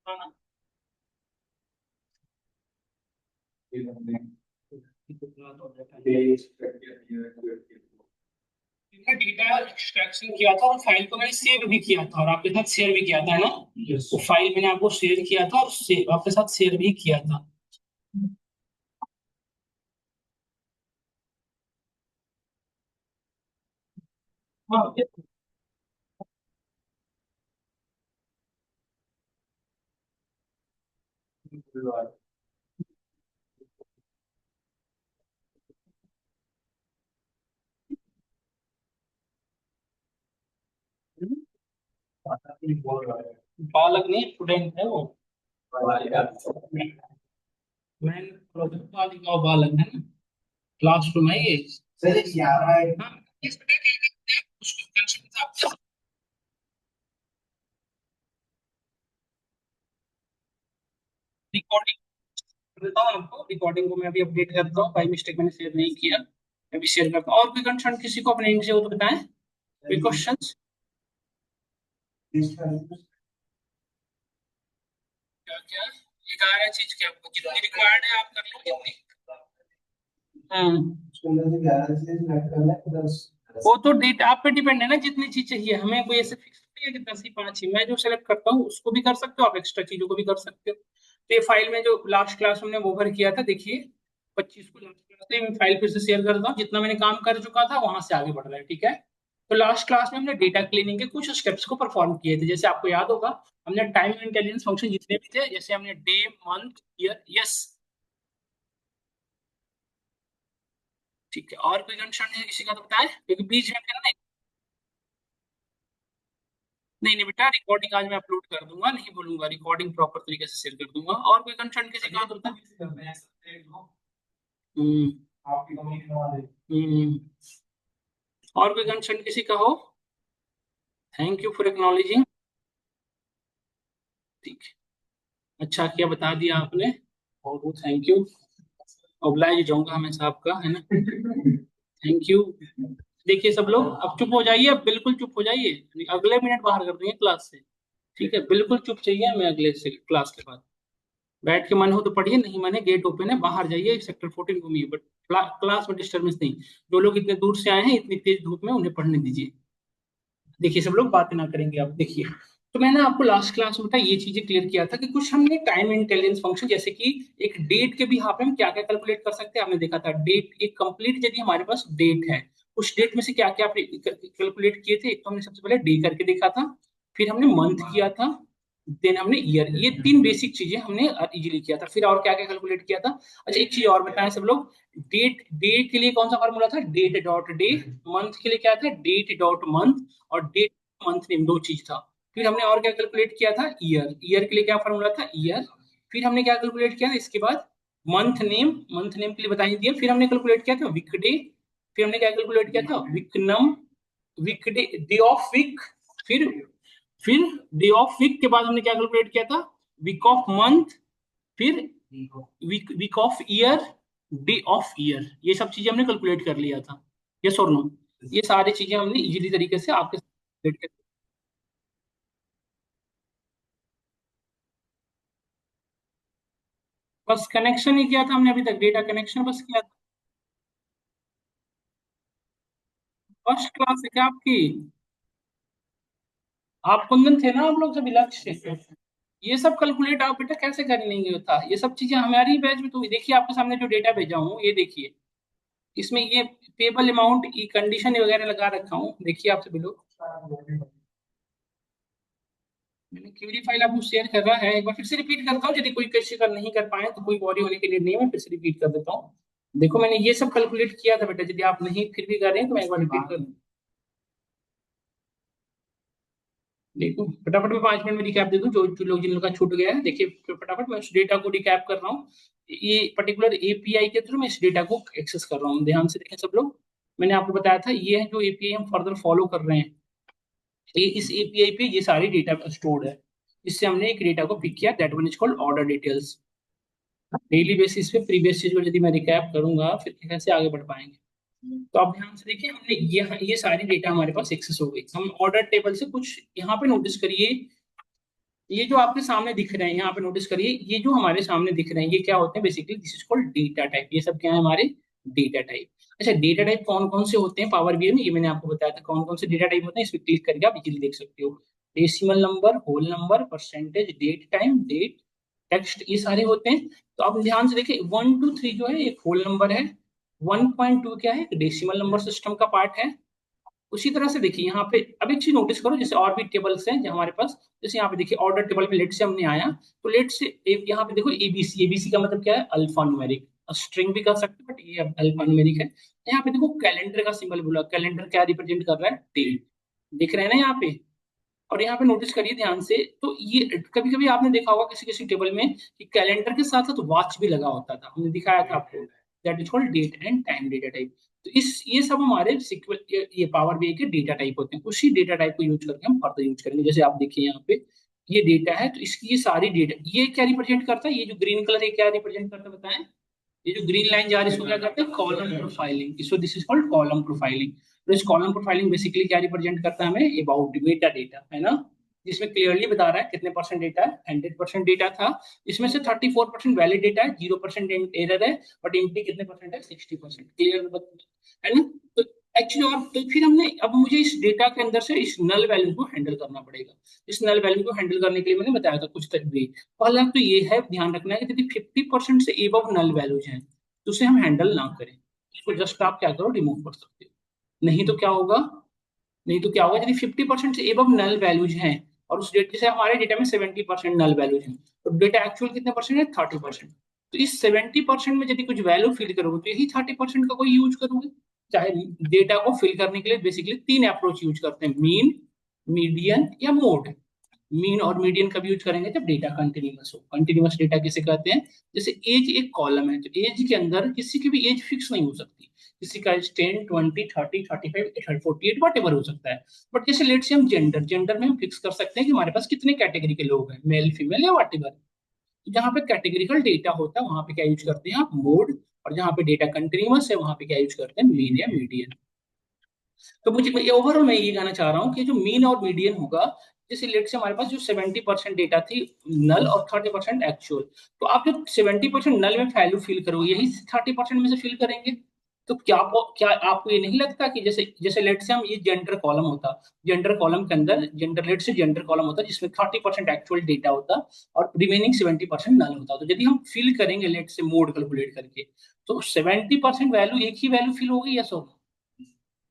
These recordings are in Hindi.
हाँ ना। डेटा एक्सट्रैक्शन किया था और फाइल को मैंने सेव भी किया था और आपके साथ शेयर भी किया था, है ना। वो फाइल मैंने आपको शेयर किया था और आपके साथ शेयर भी किया था। हाँ, बालक नहीं, स्टूडेंट है वो। मैं प्रोजेक्ट वाली का बालक है ना। क्लास रूम है ये। सर ये आ रहा है। हाँ, इस बेटा क्या उसको कंसर्न था। रिकॉर्डिंग देता हूँ आपको, रिकॉर्डिंग को मैं अभी अपडेट करता हूँ, बाई मिस्टेक मैंने शेयर नहीं किया। अभी शेयर करता हूँ। और कोई कंसर्न किसी को अपने एंड से हो तो बताएं, कोई क्वेश्चंस। क्या क्या 11 चीज क्या जितनी रिक्वायर्ड है आप कर लो जितनी। वो तो डेट आप पे डिपेंड है ना, जितनी चीज चाहिए हमें, कोई ऐसे फिक्स नहीं है कि 10 ही 5 ही। मैं जो सेलेक्ट करता हूँ उसको भी कर सकते हो, आप एक्स्ट्रा चीजों को भी कर सकते हो। तो ये फाइल में जो लास्ट क्लास हमने वो भर किया था, देखिए 25 को लास्ट क्लास में मैं फाइल फिर से शेयर करता हूँ, जितना मैंने काम कर चुका था वहां से आगे बढ़ रहा है, ठीक है। तो लास्ट क्लास में हमने डेटा क्लीनिंग के कुछ स्टेप्स को परफॉर्म किए थे, जैसे आपको याद होगा हमने टाइम इंटेलिजेंस फंक्शन जितने भी थे, जैसे हमने डे मंथ ईयर, यस। ठीक है, और कोई कंसर्न है किसी का तो बताए, क्योंकि बीच में करना है। नहीं नहीं बेटा, रिकॉर्डिंग आज मैं अपलोड कर दूंगा, नहीं बोलूंगा, रिकॉर्डिंग प्रॉपर तरीके से शेयर कर दूंगा। और कोई कंसर्न किसी का तो बता। हम्म। हम्म। और कोई कंसर्न किसी का हो। Thank you for acknowledging. ठीक है, अच्छा किया बता दिया आपने। बहुत बहुत थैंक यू। ऑब्लाइज जाऊंगा हमेशा आपका, है ना। Thank you. देखिए सब लोग अब चुप हो जाइए, अब बिल्कुल चुप हो जाइए, अगले मिनट बाहर कर देंगे क्लास से। ठीक है, बिल्कुल चुप चाहिए हमें अगले से क्लास के बाद। बैठ के मन हो तो पढ़िए, नहीं माने गेट ओपन है, बाहर जाइए, सेक्टर 14 घूमिए, बट क्लास में डिस्टर्बेंस नहीं। जो लोग इतने दूर से आए हैं इतनी तेज धूप में, उन्हें पढ़ने दीजिए। देखिए सब लोग बातें ना करेंगे, आप देखिए। तो मैंने आपको लास्ट क्लास में ये चीजें क्लियर किया था कि कुछ हमने टाइम इंटेलिजेंस फंक्शन, जैसे कि एक डेट के भी यहाँ पे हम क्या क्या कैलकुलेट कर सकते हैं, हमने देखा था डेट एक कंप्लीट, यदि हमारे पास डेट है, उस डेट में से क्या क्या कैलकुलेट किए थे। एक तो हमने सबसे पहले डे करके देखा था, फिर हमने मंथ किया था, देन हमने ईयर, ये तीन बेसिक चीजें हमने इजीली किया था। फिर और क्या क्या कैलकुलेट किया था। अच्छा एक चीज और बताएं सब लोग, डेट डे के लिए कौन सा फॉर्मूला था, डेट डॉट डे। मंथ के लिए क्या था, डेट डॉट मंथ। और डेट मंथ नेम, दो चीज था। फिर हमने और क्या कैलकुलेट किया था, ईयर, ईयर के लिए क्या फॉर्मूला था, ईयर। फिर हमने क्या कैलकुलेट किया था इसके बाद, मंथ नेम, मंथ नेम के लिए बताइए दिया। फिर हमने कैलकुलेट किया था वीक डे। फिर हमने क्या कैलकुलेट किया था, weeknum, week day, day of week. फिर फिर डे ऑफ वीक के बाद हमने क्या कैलकुलेट किया था, वीक ऑफ मंथ। फिर week week of year, day of year. ये सब चीजें हमने कैलकुलेट कर लिया था, यस और नो। ये सारी चीजें हमने इजीली तरीके से आपके साथ। बस कनेक्शन ही किया था हमने अभी तक, डेटा कनेक्शन बस किया था। फर्स्ट क्लास है क्या आपकी। आप कुंदन थे ना, आप लोग सभी लक्ष्य से। ये सब कैलकुलेट आप बेटा कैसे कर नहीं होता, ये सब चीजें हमारी बैच में तो देखिए, आपके सामने जो डेटा भेजा हूँ ये देखिए, इसमें ये पेबल अमाउंट की कंडीशन वगैरह लगा रखा हूँ, देखिए आप सभी लोग। मैंने क्वेरी फाइल आपको शेयर कर रहा है, एक बार फिर से रिपीट करता हूँ, यदि कोई किसी का नहीं कर पाए तो कोई वॉरी होने के लिए नहीं है, मैं फिर से रिपीट कर देता हूँ। देखो मैंने ये सब कैलकुलेट किया था बेटा, यदि आप नहीं फिर भी कर रहे हैं तो मैं एक बार रिपीट कर दूँ। देखो फटाफट मैं 5 मिनट में रिकैप दे दूं, जो जो लोग जिन लोगों का छूट गया है, देखिए फटाफट मैं उस डेटा को रिकैप कर रहा हूँ। ये पर्टिकुलर एपीआई के थ्रू मैं इस डेटा को एक्सेस कर रहा हूँ, ध्यान से देखें सब लोग। मैंने आपको बताया था ये है जो एपीआई हम फर्दर फॉलो कर रहे हैं, ये इस एपीआई पे ये सारी डेटा स्टोर्ड है। इससे हमने एक डेटा को पिक किया, that one is called order details. Daily basis पे प्रीवियस चीज को यदि मैं रिकैप करूंगा फिर कैसे आगे बढ़ पाएंगे। तो आप ध्यान से देखिए, हमने ये सारी डेटा हमारे पास एक्सेस हो गई। हम ऑर्डर टेबल से कुछ यहाँ पे नोटिस करिए, ये जो आपके सामने दिख रहे हैं यहाँ पे नोटिस करिए, ये जो हमारे सामने दिख रहे हैं ये क्या होते हैं basically, this is called data type. ये सब क्या है हमारे डेटा टाइप। अच्छा डेटा टाइप कौन कौन से होते हैं पावर बीआई में, ये मैंने आपको बताया था कौन कौन से डेटा टाइप होते हैं। इस पर क्लिक करके आप इजीली देख सकते हो। Decimal number, whole number, percentage, date time, date, text, ये सारे होते हैं। तो आप ध्यान से देखिए 1 2 3 जो है एक होल नंबर है, 1.2 क्या है, डेसिमल नंबर सिस्टम का पार्ट है। उसी तरह से देखिए यहाँ पे अब एक चीज नोटिस करो, जैसे और भी टेबल्स हैं जो हमारे पास, जैसे यहाँ पे देखिए ऑर्डर टेबल पे लेट से हमने आया, तो लेट से यहाँ पे देखो एबीसी, एबीसी का मतलब क्या है, अल्फा न्यूमेरिक, स्ट्रिंग भी कर सकते हैं बट ये अल्फा न्यूमेरिक है। यहाँ पे देखो कैलेंडर का सिंबल बोला, कैलेंडर क्या रिप्रेजेंट कर रहा है, डेट, दिख रहे हैं ना यहाँ पे। और यहाँ पे नोटिस करिए ध्यान से, तो ये कभी कभी आपने देखा होगा किसी किसी टेबल में कि कैलेंडर के साथ साथ वॉच भी लगा होता था, हमने दिखाया था आपको, that is called date and time data type. तो इस ये सब हमारे सिक्वल ये पावर बीआई के डेटा टाइप होते हैं। उसी डेटा टाइप को यूज करके हम फर्दर यूज करेंगे। जैसे आप देखिए यहाँ पे ये डेटा है, तो इसकी ये सारी डेटा ये क्या रिप्रेजेंट करता है, ये जो ग्रीन कलर है क्या रिप्रेजेंट करता है बताएं। ये जो ग्रीन लाइन जा रही है इसको क्या करते हैं, कॉलम प्रोफाइलिंग, इसको this is called column profiling. तो इस कॉलम प्रोफाइलिंग बेसिकली क्या रिप्रेजेंट करता है हमें, अबाउट मेटा डेटा है ना, जिसमें क्लियरली बता रहा है कितने परसेंट डेटा है, 100% डेटा था। इसमें से 34% वैलिड डेटा है, 0% एरर है, बट एम्प्टी कितने परसेंट है, 60%, क्लियर है ना। तो एक्चुअली और तो फिर हमने अब मुझे इस डेटा के अंदर से इस नल वैल्यू को हैंडल करना पड़ेगा। इस नल वैल्यू को हैंडल करने के लिए मैंने बताया था कुछ तरीके। पहला तो ये है ध्यान रखना है कि यदि 50% से एबव नल वैल्यूज हैं तो उसे हम हैंडल ना करें, इसको जस्ट आप क्या करो, रिमूव कर सकते हो। नहीं तो क्या होगा, नहीं तो क्या होगा, यदि 50% से एबव नल वैल्यूज हैं और उस डेटा जैसे हमारे डेटा में 70% नल वैल्यूज हैं, तो डेटा एक्चुअल कितने परसेंट है, 30%। तो इस 70% में यदि कुछ वैल्यू फिल करोगे तो यही 30% का कोई यूज करोगे। चाहे डेटा को फिल करने के लिए बेसिकली तीन अप्रोच यूज करते हैं, मीन, मीडियन या मोड। मीन और मीडियन कब यूज करेंगे, जब डेटा कंटिन्यूअस हो। कंटिन्यूअस डेटा किसे कहते हैं, जैसे एज एक कॉलम है, तो एज के अंदर किसी की भी एज फिक्स नहीं हो सकती, किसी का एज 10 20 30 35 40 वट एवर हो सकता है। बट जैसे लेट से हम जेंडर, जेंडर में हम फिक्स कर सकते हैं कि हमारे पास कितने कैटेगरी के लोग हैं, मेल फीमेल या वट एवर। जहाँ पे कैटेगरिकल डेटा होता है वहां पे क्या यूज करते हैं आप, मोड। और जहाँ पे डेटा कंटिन्यूअस है वहां पे क्या यूज करते हैं, मीन या मीडियन। तो मुझे ओवरऑल मैं ये कहना चाह रहा हूँ कि जो मीन और मीडियन होगा, जैसे लेट से हमारे पास जो 70% डेटा थी नल और 30% एक्चुअल, तो आप जो 70% नल में वैल्यू फिल करोगे यही 30% में से फिल करेंगे। तो क्या आपको ये नहीं लगता कि जैसे जैसे लेट से हम ये जेंडर कॉलम होता, जेंडर कॉलम के अंदर जेंडर लेट से जेंडर कॉलम होता जिसमें 30% एक्चुअल डेटा होता और रिमेनिंग 70% नल होता, तो यदि हम फिल करेंगे लेट से मोड कैलकुलेट करके, तो 70% वैल्यू एक ही वैल्यू फिल होगी या सो,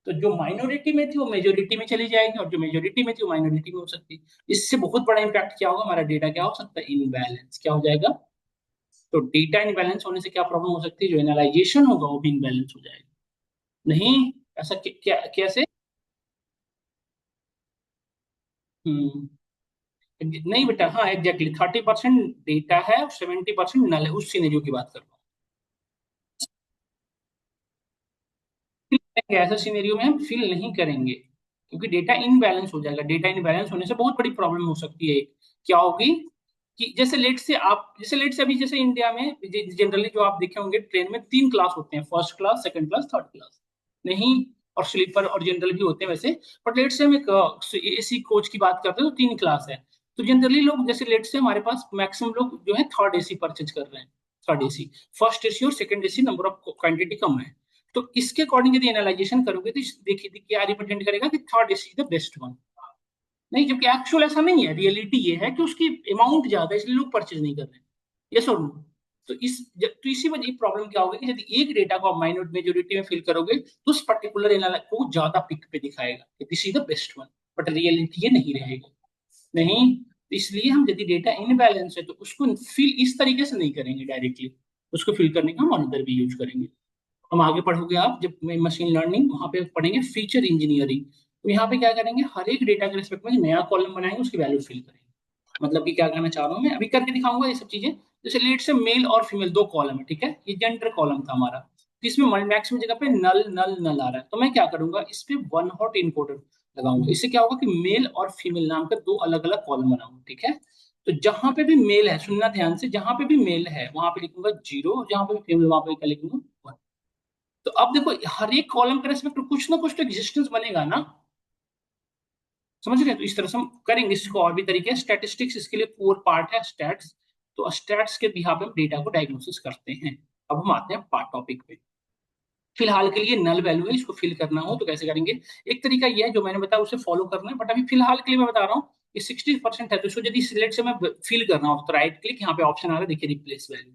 तो जो माइनॉरिटी में थी वो मेजोरिटी में चली जाएगी और जो मेजोरिटी में थी वो माइनॉरिटी में हो सकती है। इससे बहुत बड़ा इंपैक्ट क्या होगा, हमारा डेटा क्या हो सकता है, इनबैलेंस क्या हो जाएगा। तो डेटा इनबैलेंस होने से क्या प्रॉब्लम हो सकती है, जो एनालाइजेशन होगा वो भी इनबैलेंस हो जाएगा। नहीं ऐसा क्या कैसे, हम्म, नहीं बेटा, हाँ एग्जैक्टली 30% डेटा है और 70% नल है, उस सिनेरियो की बात कर रहा हूँ। ऐसा सिनेरियो में हम फिल नहीं करेंगे क्योंकि डेटा इनबैलेंस हो जाएगा। डेटा इनबैलेंस होने से बहुत बड़ी प्रॉब्लम हो सकती है। क्या होगी कि जैसे लेट से अभी जैसे इंडिया में जनरली जो आप देखे होंगे ट्रेन में तीन क्लास होते हैं, first class, second class, third class, नहीं, और स्लीपर और जनरल भी होते हैं वैसे। बट लेट से हम एक एसी कोच की बात करते हैं तो तीन क्लास है। तो जनरली लोग जैसे लेट से हमारे पास मैक्सिमम लोग जो है थर्ड एसी परचेज कर रहे हैं, थर्ड एसी। फर्स्ट एसी और second AC number of quantity कम है। तो इसके अकॉर्डिंग यदि एनालाइजेशन करोगे तो देखिए क्या रिप्रेजेंट करेगा कि third AC is the best one. नहीं, जबकि एक्चुअल ऐसा नहीं है, रियलिटी ये है कि उसकी अमाउंट ज्यादा है इसलिए लोग परचेज नहीं कर रहे हैं। यस और नो। तो इसी वजह प्रॉब्लम क्या होगी कि यदि एक डेटा को आप माइनॉर मेजोरिटी में फिल करोगे तो उस पर्टिकुलर एनालिसिस को ज्यादा पिक पे दिखाएगा कि this is the best one, but reality ये नहीं रहेगा। नहीं, तो इसलिए हम यदि डेटा इनबैलेंस है तो उसको फिल इस तरीके से नहीं करेंगे डायरेक्टली, उसको फिल करने का हम अनदर भी यूज करेंगे। हम आगे पढ़ोगे आप जब मशीन लर्निंग, वहां पे पढ़ेंगे फीचर इंजीनियरिंग। तो यहाँ पे क्या करेंगे, हर एक डेटा के रिस्पेक्ट में जो नया कॉलम बनाएंगे उसकी वैल्यू फिल करेंगे। मतलब कि क्या कहना चाह रहा हूँ मैं, अभी करके दिखाऊंगा ये सब चीजें। जैसे लेट से मेल और फीमेल दो कॉलम है, ठीक है, ये जेंडर कॉलम था हमारा, तो इसमें मैक्सिमम जगह पे नल नल नल आ रहा है, तो मैं क्या करूंगा, इस पे वन हॉट इनकोडर लगाऊंगा। इससे क्या होगा कि मेल और फीमेल नाम के दो अलग अलग कॉलम बनाऊंगा, ठीक है। तो जहां पे भी मेल है, सुनना ध्यान से, जहां पे भी मेल है वहां पे लिखूंगा 0, जहां पे भी फीमेल वहां पे क्या लिखूंगा 1। तो अब देखो हर एक कॉलम के रेस्पेक्ट कुछ ना कुछ तो एग्जिस्टेंस बनेगा ना। समझ रहे हैं? तो इस तरह से हम करेंगे इसको और भी तरीके। स्टैटिस्टिक्स इसके लिए कोर पार्ट है, स्टैट्स। तो स्टैट्स के बिहाफ पे हम डेटा को डायग्नोसिस करते हैं। अब हम आते हैं पार्ट टॉपिक पे। फिलहाल के लिए नल वैल्यू है, इसको फिल करना हो तो कैसे करेंगे? एक तरीका यह है जो मैंने बताया उसे फॉलो करना है, बट अभी फिलहाल के लिए मैं बता रहा हूँ कि 60% है, तो इसको यदि सिलेक्ट से मैं फिल करना हो तो राइट क्लिक, यहाँ पे ऑप्शन आ रहा है देखिए रिप्लेस वैल्यू।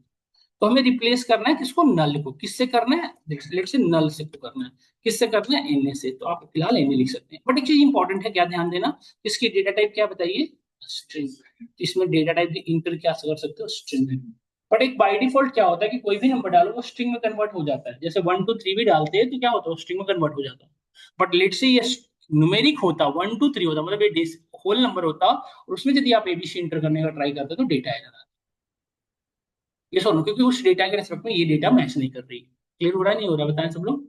तो हमें रिप्लेस करना है किसको? नल को। किससे करना है? लेट से नल से को करना है। किससे करना है? एनए से। तो आप फिलहाल एनए लिख सकते हैं, बट एक चीज इंपॉर्टेंट है, क्या ध्यान देना, इसकी डेटा टाइप क्या बताइए? स्ट्रिंग। इसमें डेटा टाइप इंटर क्या कर सकते हो? स्ट्रिंग। बट एक बाय डिफॉल्ट क्या होता है कि कोई भी नंबर डालो वो स्ट्रिंग में कन्वर्ट हो जाता है। जैसे 1 2 3 भी डालते हैं तो क्या होता है? स्ट्रिंग में कन्वर्ट हो जाता है। बट लेट से ये न्यूमेरिक होता, 1 2 3 होता, मतलब ये होल नंबर होता, और उसमें यदि आप एबीसी इंटर करने का ट्राई करते तो डेटा आएगा ये सोनो, क्योंकि उस डेटा के रेस्पेक्ट में ये डेटा मैच नहीं कर रही। क्लियर हो रहा है नहीं हो रहा? बताएं सब लोग।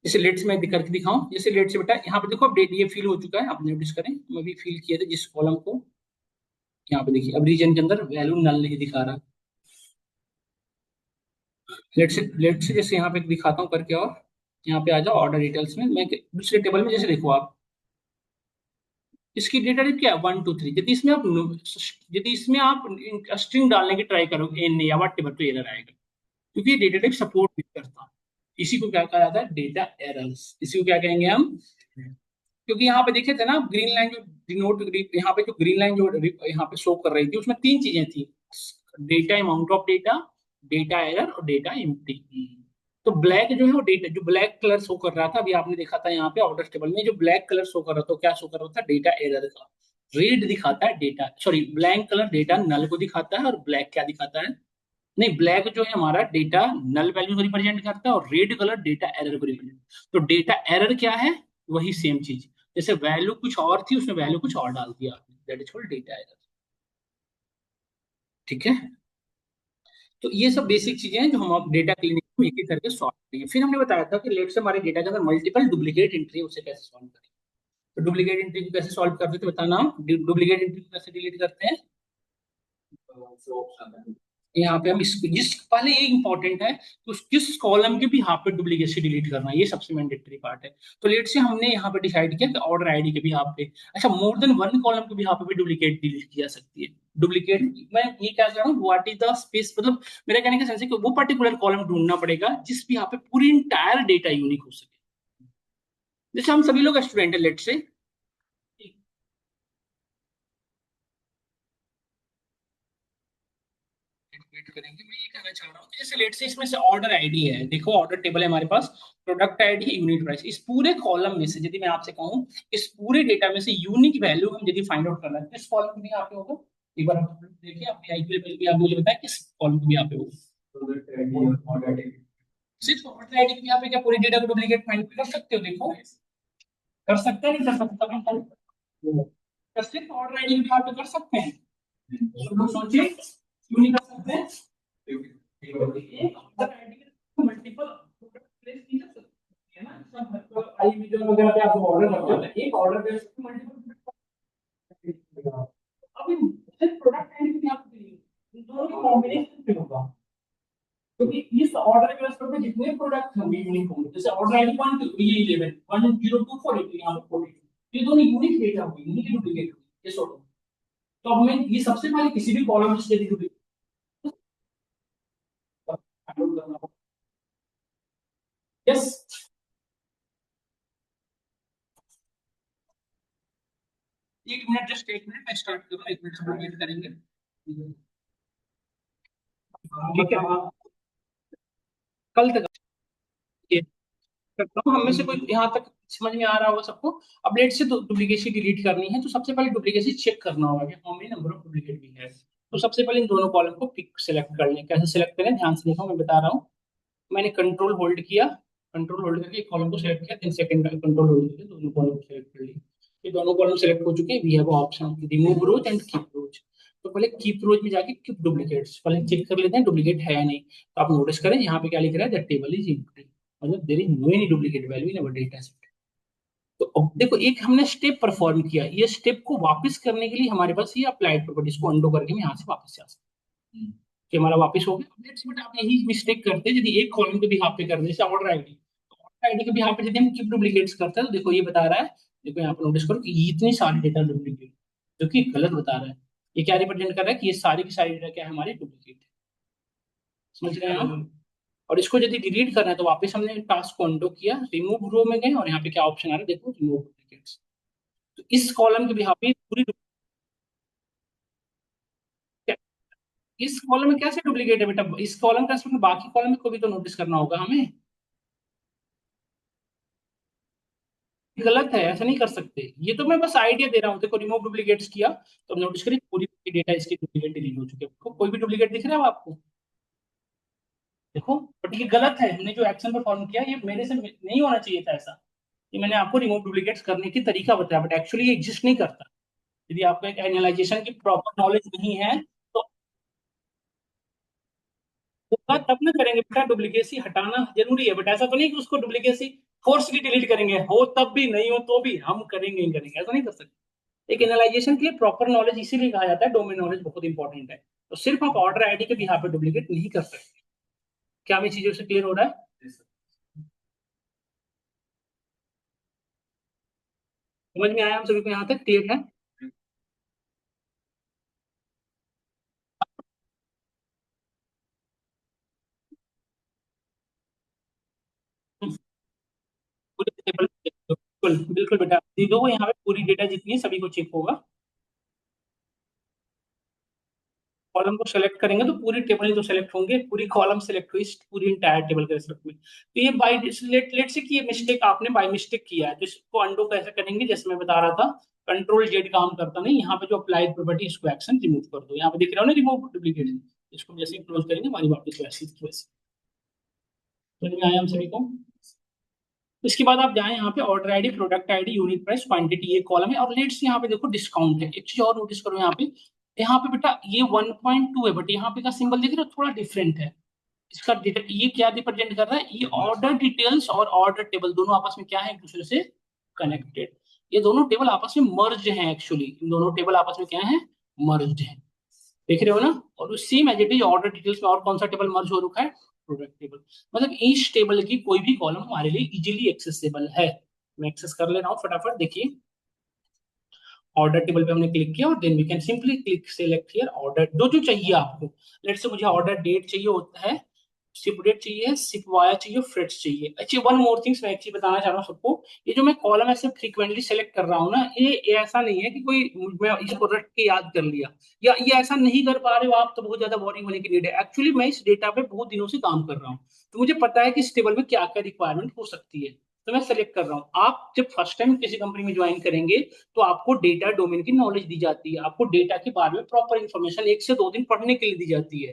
जैसे लेट्स मैं करके दिखाऊं, जैसे लेट्स बेटा यहाँ पे देखो अब डेट ये फिल हो चुका है, आप नोटिस करें मैं भी फिल किया था जिस कॉलम को। यहाँ पे देखिए अब रीजन के अंदर वैल्यू नल नहीं दिखा रहा। लेट्स से जैसे यहाँ पे दिखाता हूँ करके, और यहाँ पे आ जाओ ऑर्डर डिटेल्स में, मैं दूसरे टेबल में जैसे देखो आप, इसकी डेटा टाइप क्या है? 1 2 3। यदि इसमें आप स्ट्रिंग डालने की ट्राई करोगे एन या वट टेबल, तो एरर आएगा, क्योंकि ये डेटा टाइप सपोर्ट नहीं करता। इसी को क्या कहा जाता है? Data errors. इसी को क्या कहेंगे हम? क्योंकि यहाँ पे देखे थे ना, ग्रीन लाइन जो डिनोट, यहाँ पे जो ग्रीन लाइन जो यहाँ पे शो कर रही थी उसमें तीन चीजें थी: data amount of data, data error और डेटा एम्प्टी। तो ब्लैक जो है वो डेटा, जो ब्लैक कलर शो कर रहा था अभी आपने देखा था यहाँ पे ऑर्डर टेबल में, जो ब्लैक कलर शो कर रहा था क्या शो कर रहा था? डेटा एरर का। रेड दिखाता है data, sorry black colour data null को दिखाता है, और ब्लैक क्या दिखाता है? नहीं, ब्लैक जो है हमारा डेटा नल वैल्यू को रिप्रेजेंट करता है, और रेड कलर डेटा एरर को रिप्रेजेंट। तो डेटा एरर क्या है? वही सेम चीज, जैसे वैल्यू कुछ और थी उसमें वैल्यू कुछ और डाल दिया आपने, that is called data error. ठीक है? तो ये सब बेसिक चीजें हैं जो हम आप डेटा क्लिनिक में एक एक करके सॉल्व करेंगे। फिर हमने बताया था कि लेट से हमारे डेटा के अंदर मल्टीपल डुप्लीकेट एंट्री, उसे कैसे सॉल्व करें। तो डुप्लीकेट एंट्री को कैसे सॉल्व करते थे बताना, डुप्लीकेट एंट्री को कैसे डिलीट करते हैं? यहाँ पे हम जिस पहले ये इंपॉर्टेंट है, तो किस कॉलम के भी यहाँ पे डुप्लीकेसी डिलीट करना है, ये सबसे मैंडेटरी पार्ट है। तो लेट से हमने यहाँ पे डिसाइड किया कि ऑर्डर आईडी के भी यहाँ पे, अच्छा मोर देन वन कॉलम के भी यहाँ पे भी डुप्लीकेट डिलीट की जा सकती है। डुप्लीकेट मैं ये क्या कर रहा हूँ, व्हाट इज द स्पेस, मतलब मेरा कहने का सेंस है कि वो पर्टिकुलर कॉलम ढूंढना पड़ेगा जिस भी यहाँ पे पूरी इंटायर डेटा यूनिक हो सके। जैसे हम सभी लोग स्टूडेंट है लेट से, वेट करेंगे, मैं ये कहना चाह रहा हूँ जैसे लेट से इसमें से ऑर्डर आईडी है, देखो ऑर्डर टेबल है हमारे पास, प्रोडक्ट आईडी है, यूनिट प्राइस, इस पूरे कॉलम में से यदि मैं आपसे कहूँ इस पूरे डेटा में से यूनिक वैल्यू हम यदि फाइंड आउट करना है किस कॉलम में यहाँ पे होगा? एक बार आप देखिए अपने आईक्यू लेवल भी, आप मुझे बताएं किस कॉलम में यहाँ पे होगा? सिर्फ ऑर्डर आईडी में यहाँ पे क्या पूरी डेटा को डुप्लीकेट फाइंड कर सकते हो? देखो कर सकते हैं, नहीं कर सकते? तो सिर्फ ऑर्डर आईडी में यहाँ पे कर सकते हैं? तो लोग सोचिए क्यों नहीं कर सकते हैं? एक ऑर्डर आईडी में मल्टीपल प्रोडक्ट प्लेस नहीं कर सकते है ना, सब आई वीडियो वगैरह पे आप ऑर्डर करते हो, एक ऑर्डर पे मल्टीपल। अब इन सिर्फ प्रोडक्ट आईडी में आप इन दोनों का कॉम्बिनेशन पे होगा, क्योंकि इस ऑर्डर के रेस्पेक्ट में जितने प्रोडक्ट होंगे यूनिक होंगे, जैसे ऑर्डर आईडी 1 2 ये 11 1024 यहाँ पे 42, ये दोनों यूनिक डेटा होंगे, यूनिक डुप्लीकेट होंगे ये सॉर्ट। तो अब मैं ये सबसे पहले किसी भी कॉलम से डुप्लीकेट करना होगा। यस, एक मिनट, जस्ट एक मिनट, मैं स्टार्ट करूँ, एक मिनट सब वेट करेंगे। ठीक है, कल तक ये करता हूँ, हम में से कोई यहाँ तक समझ में आ रहा होगा सबको। अब लेट से डुप्लीकेसी डिलीट करनी है, तो सबसे पहले डुप्लीकेसी चेक करना होगा कि how many number of duplicate भी है। तो सबसे पहले इन दोनों कॉलम को पिक सेलेक्ट कर लें। कैसे सेलेक्ट करें ध्यान से देखो, मैं बता रहा हूँ। मैंने कंट्रोल होल्ड किया, कंट्रोल होल्ड करके एक कॉलम को सेलेक्ट किया, देन सेकंड कंट्रोल होल्ड करके दोनों कॉलम को सेलेक्ट कर लिया। ये दोनों कॉलम सेलेक्ट हो चुके हैं, we have option remove rows and keep rows. तो पहले कीप रोज में जाके कीप डुप्लीकेट्स पहले चेक कर लेते हैं डुप्लीकेट है या नहीं। तो आप नोटिस करें यहाँ पे क्या लिख रहा है, दैट टेबल इज एम्प्टी, मतलब there is no any duplicate value in our data set. तो अब देखो एक हमने स्टेप परफॉर्म किया, ये स्टेप को वापस करने के लिए हमारे पास ये अप्लाइड प्रॉपर्टीज को अंडो करके मैं यहाँ से वापस जा सकता हूँ कि हमारा वापस हो गया। लेट्स बट आप यही मिस्टेक करते हैं यदि एक कॉलम के भी यहाँ पे कर दे, जैसे ऑर्डर आईडी, तो ऑर्डर आईडी के भी यहाँ पे यदि हम कीप डुप्लीकेट्स करते हैं तो देखो ये बता रहा है देखो यहाँ पे नोटिस करो कि ये इतनी सारी डेटा डुप्लीकेट, जो कि गलत बता रहा है। ये क्या रिप्रेजेंट कर रहा है कि ये सारी की सारी डेटा क्या है, हमारी डुप्लीकेट है। समझ रहे हैं आप? और इसको यदि डिलीट करना है तो वापस हमने टास्क को अंडो किया, रिमूव रो में गए और यहाँ पे क्या ऑप्शन आ रहा है देखो, रिमूव डुप्लीकेट्स। तो इस कॉलम के बिहाफ पे पूरी इस कॉलम में कैसे डुप्लीकेट है बेटा, इस कॉलम का इसमें बाकी कॉलम को भी तो नोटिस करना होगा हमें। गलत है, ऐसा नहीं कर सकते। ये तो मैं बस आइडिया दे रहा हूँ। देखो रिमूव डुप्लीकेट्स किया तो नोटिस करिए पूरी डेटा इसकी डुप्लीकेट डिलीट हो चुकी है। कोई भी डुप्लीकेट दिख रहा है आपको? देखो, बट ये गलत है। हमने जो एक्शन परफॉर्म किया ये मेरे से नहीं होना चाहिए था ऐसा। ये मैंने आपको रिमूव डुप्लीकेट्स करने की तरीका बताया, बट एक्चुअली ये एग्जिस्ट नहीं करता। यदि आपको एक एनालाइजेशन की प्रॉपर नॉलेज नहीं है तो वो बात तब ना करेंगे बेटा। डुप्लीकेसी हटाना जरूरी है, बट ऐसा तो नहीं कि उसको डुप्लीकेसी फोर्सली डिलीट करेंगे। हो तब भी, नहीं हो तो भी हम करेंगे ही करेंगे, ऐसा नहीं कर सकते। एक एनालाइजेशन के लिए प्रॉपर नॉलेज इसीलिए कहा जाता है, डोमेन नॉलेज बहुत इंपॉर्टेंट है। तो सिर्फ आप ऑर्डर आईडी के भी यहाँ पे डुप्लीकेट नहीं कर सकते। क्या हमें चीजों से क्लियर हो रहा है? समझ में आया हम सभी को? यहाँ तक क्लियर है? पूरे टेबल बिल्कुल बिल्कुल बेटा, दो यहाँ पे पूरी डेटा जितनी है सभी को चेक होगा। कॉलम को सेलेक्ट करेंगे तो पूरी टेबल ही तो सेलेक्ट होंगे, पूरी कॉलम सेलेक्ट हुई पूरी इंटायर टेबल के रिस्पेक्ट में। तो ये बाई लेट से कि ये मिस्टेक आपने बाय मिस्टेक किया है, तो इसको अंडो कैसे करेंगे? जैसे मैं बता रहा था, कंट्रोल जेड काम करता नहीं, यहाँ पे जो अप्लाइड प्रॉपर्टी इसको एक्शन रिमूव कर दो। यहाँ पे दिख रहा हो ना, रिमूव डुप्लीकेट। इसको जैसे क्लोज करेंगे हमारी वापस वैसी की वैसी। समझ में आया हम सभी को? इसके बाद आप जाएं यहाँ पे order ID, product ID, unit price, quantity, ये कॉलम है। और लेट्स यहाँ पे देखो डिस्काउंट है। एक चीज और नोटिस करो यहाँ पे, यहाँ पे बेटा ये 1.2 है, बट यहाँ पे का सिंबल देख रहे हो थोड़ा डिफरेंट है। इसका ये क्या रिप्रेजेंट कर रहा है? ये ऑर्डर डिटेल्स और ऑर्डर टेबल दोनों आपस में क्या है, एक दूसरे से कनेक्टेड। ये दोनों टेबल आपस में मर्ज हैं एक्चुअली। इन दोनों टेबल आपस में क्या है, मर्ज है। देख रहे हो ना? और same as it is order details में और कौन सा टेबल मर्ज हो रखा है? Product table. मतलब इस टेबल की कोई भी कॉलम हमारे लिए इजीली एक्सेसिबल है। मैं एक्सेस कर ले रहा हूँ फटाफट, देखिए। ऑर्डर टेबल पे हमने क्लिक किया और then we can simply click select here order, जो जो चाहिए आपको। लेट से मुझे ऑर्डर डेट चाहिए होता है, शिप डेट चाहिए, शिप वाया चाहिए, फ्रेट्स चाहिए। अच्छा, वन मोर थिंग्स मैं एक चीज बताना चाह रहा हूँ सबको। ये जो मैं कॉलम ऐसे फ्रीक्वेंटली सेलेक्ट कर रहा हूँ ना, ये ऐसा नहीं है कि कोई मैं इसको रट के याद कर लिया, या ये ऐसा नहीं कर पा रहे हो आप तो बहुत ज्यादा बोरिंग होने की नीड है। एक्चुअली मैं इस डेटा पे बहुत दिनों से काम कर रहा हूँ, तो मुझे पता है कि इस टेबल में क्या क्या रिक्वायरमेंट हो सकती है। तो मैं सेलेक्ट कर रहा हूँ। आप जब फर्स्ट टाइम किसी कंपनी में ज्वाइन करेंगे तो आपको डेटा डोमेन की नॉलेज दी जाती है, आपको डेटा के बारे में प्रॉपर इन्फॉर्मेशन 1 से 2 दिन पढ़ने के लिए दी जाती है।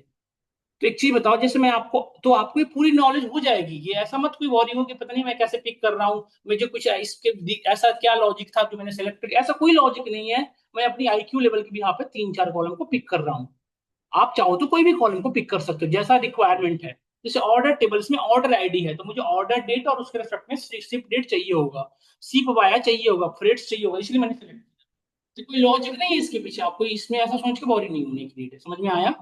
तो एक चीज बताओ, जैसे मैं आपको, तो आपको ये पूरी नॉलेज हो जाएगी। ये ऐसा मत कोई वॉरी हो कि पता नहीं मैं कैसे पिक कर रहा हूँ, मुझे कुछ इसके ऐसा क्या लॉजिक था जो मैंने सेलेक्ट कर, ऐसा कोई लॉजिक नहीं है। मैं अपनी आईक्यू लेवल के भी यहाँ पे 3 4 कॉलम को पिक कर रहा हूँ। आप चाहो तो कोई भी कॉलम को पिक कर सकते हो जैसा रिक्वायरमेंट है। जैसे ऑर्डर टेबल्स में ऑर्डर आईडी है तो मुझे ऑर्डर डेट और उसके रेस्पेक्ट में शिप डेट चाहिए होगा, शिप वाया चाहिए होगा, फ्रेट्स चाहिए होगा, इसलिए मैंने सेलेक्ट। तो कोई लॉजिक नहीं है इसके पीछे, आपको इसमें ऐसा सोच के बोरिंग नहीं होने की नीड है। समझ में आया?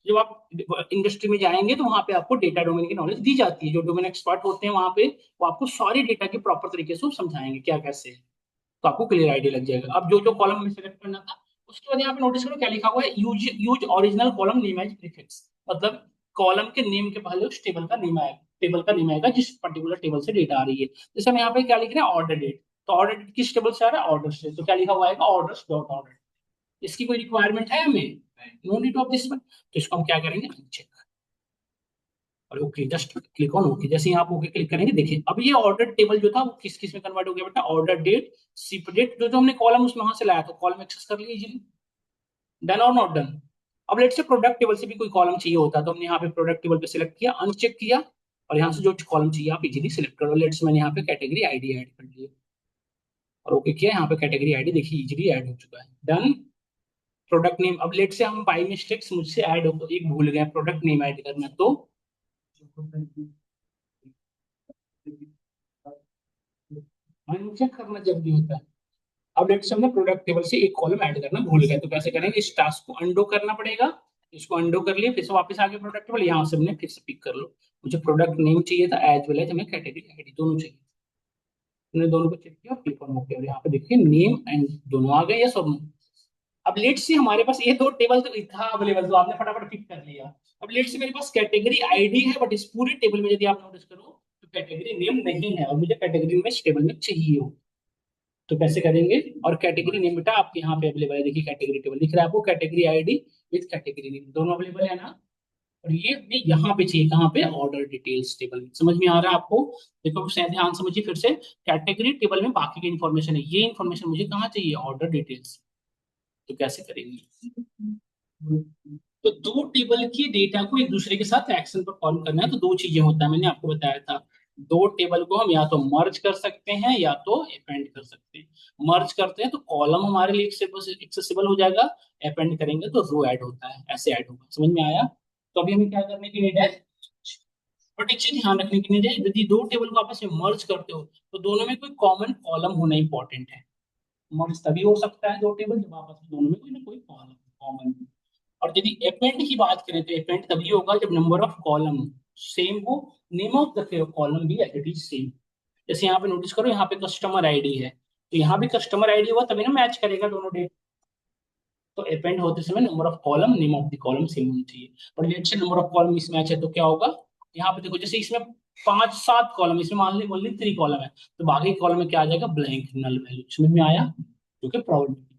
जब आप इंडस्ट्री में जाएंगे तो वहां पे आपको डेटा डोमेन की नॉलेज दी जाती है। जो डोमेन एक्सपर्ट होते हैं वहां पे, वो आपको सारी डेटा के प्रॉपर तरीके से समझाएंगे क्या कैसे है। तो आपको क्लियर आइडिया लग जाएगा। अब जो जो कॉलम हमें सेलेक्ट करना था, उसके बाद यहाँ पे नोटिस करो क्या लिखा हुआ है, use use original column name as prefix. मतलब कॉलम के नेम के पहले उस टेबल का नेम आएगा, टेबल का नेम आएगा जिस पर्टिकुलर टेबल से डेटा आ रही है। जैसे हम यहाँ पे क्या लिख रहे हैं, ऑर्डर डेट। तो ऑर्डर डेट किस टेबल से आ रहा है? ऑर्डर से। तो क्या लिखा हुआ है, ऑर्डर्स डॉट ऑर्डर। इसकी कोई रिक्वायरमेंट है हमें? No need of this one. तो इसको हम क्या करेंगे, चेक। और okay, just click on okay. जैसे ही आप ओके क्लिक करेंगे, देखिए अब ये ऑर्डर टेबल जो था वो किस किस में कन्वर्ट हो गया बेटा, ऑर्डर डेट, शिप डेट। जो जो हमने कॉलम उसमें वहां से लाया तो कॉलम एक्सेस कर लिया इजीली। डन और नॉट डन? अब लेट से प्रोडक्ट टेबल से भी कोई कॉलम चाहिए होता है तो हमने यहाँ पे प्रोडक्ट टेबल पे सिलेक्ट किया, अनचेक किया, और यहाँ से जो कॉलम चाहिए आप इजीली सिलेक्ट करो। लेट्स मैंने यहाँ पे कैटेगरी आईडी ऐड कर लिया और ओके किया। यहाँ पे कैटेगरी आईडी देखिए इजीली ऐड हो चुका है। डन। प्रोडक्ट नेम, अब लेट से हम बाई मिस्टेक्स मुझसे ऐड हो, एक भूल गए प्रोडक्ट नेम ऐड करना, तो अनचेक करना जब भी होता है। अब लेट्स हमने प्रोडक्ट टेबल से एक कॉलम ऐड करना भूल गए, तो कैसे करेंगे, इस टास्क को अंडो करना पड़ेगा। इसको अंडो कर लिया, फिर से वापस आके प्रोडक्ट टेबल, यहाँ से हमने फिर से पिक कर लो। मुझे प्रोडक्ट नेम चाहिए था एज वेल एज हमें कैटेगरी आईडी दोनों चाहिए। हमने दोनों को चेक किया, क्लिक ऑन ओके, और यहाँ पे देखिए नेम एंड दोनों आ गए, यस और नो। अब लेट से हमारे पास ये दो टेबल तो था अवेलेबल, तो आपने फटाफट पिक कर लिया। अब लेट से मेरे पास कैटेगरी आईडी है, बट इस पूरे टेबल में यदि आप नोटिस करो तो कैटेगरी नेम नहीं है, और मुझे कैटेगरी में इस टेबल में चाहिए हो, तो कैसे करेंगे? और कैटेगरी नेम बेटा आपके यहाँ पे अवेलेबल है, देखिए कैटेगरी टेबल दिख रहा है आपको, category ID with category name दोनों अवेलेबल है ना। और ये हमें यहाँ पे चाहिए, कहाँ पे? ऑर्डर डिटेल्स टेबल में। समझ में आ रहा है आपको? देखो ध्यान समझिए फिर से, कैटेगरी टेबल में बाकी की इन्फॉर्मेशन है, ये इन्फॉर्मेशन मुझे कहाँ चाहिए? Order details. तो कैसे करेंगे? तो दो टेबल की डेटा को एक दूसरे के साथ एक्शन परफॉर्म करना है, तो दो चीजें होता है, मैंने आपको बताया था। दो टेबल को हम या तो मर्ज कर सकते हैं या तो अपेंड कर सकते हैं। मर्ज करते हैं तो कॉलम हमारे लिए एक्सेसिबल हो जाएगा, अपेंड करेंगे तो रो ऐड होता है, ऐसे ऐड होगा। समझ में आया? तो अभी हमें क्या करने की नीड है? बट एक चीज ध्यान रखने की नीड है, यदि दो टेबल को आपस में मर्ज करते हो तो दोनों में कोई कॉमन कॉलम होना इंपॉर्टेंट है। मर्ज तभी हो सकता है दो टेबल जब आपस में दोनों में कोई ना कोई कॉलम कॉमन। और यदि अपेंड की बात करें तो अपेंड तभी होगा जब नंबर ऑफ कॉलम सेम हो, नेम ऑफ द कॉलम भी एज इट इज सेम। जैसे यहाँ पे नोटिस करो, यहाँ पे कस्टमर आईडी है, तो यहाँ भी कस्टमर आईडी होगा तभी ना मैच करेगा दोनों डेट। तो अपेंड होते समय number of column name of the column same होनी चाहिए। और लेट से नंबर ऑफ कॉलम मिसमैच है तो क्या होगा? यहाँ पे देखो, जैसे इसमें 5-7 कॉलम, इसमें मान ली ओनली 3 कॉलम है, तो बाकी कॉलम में क्या आ जाएगा? Blank, null value. समझ में आया? जो कि प्रोबेबिलिटी।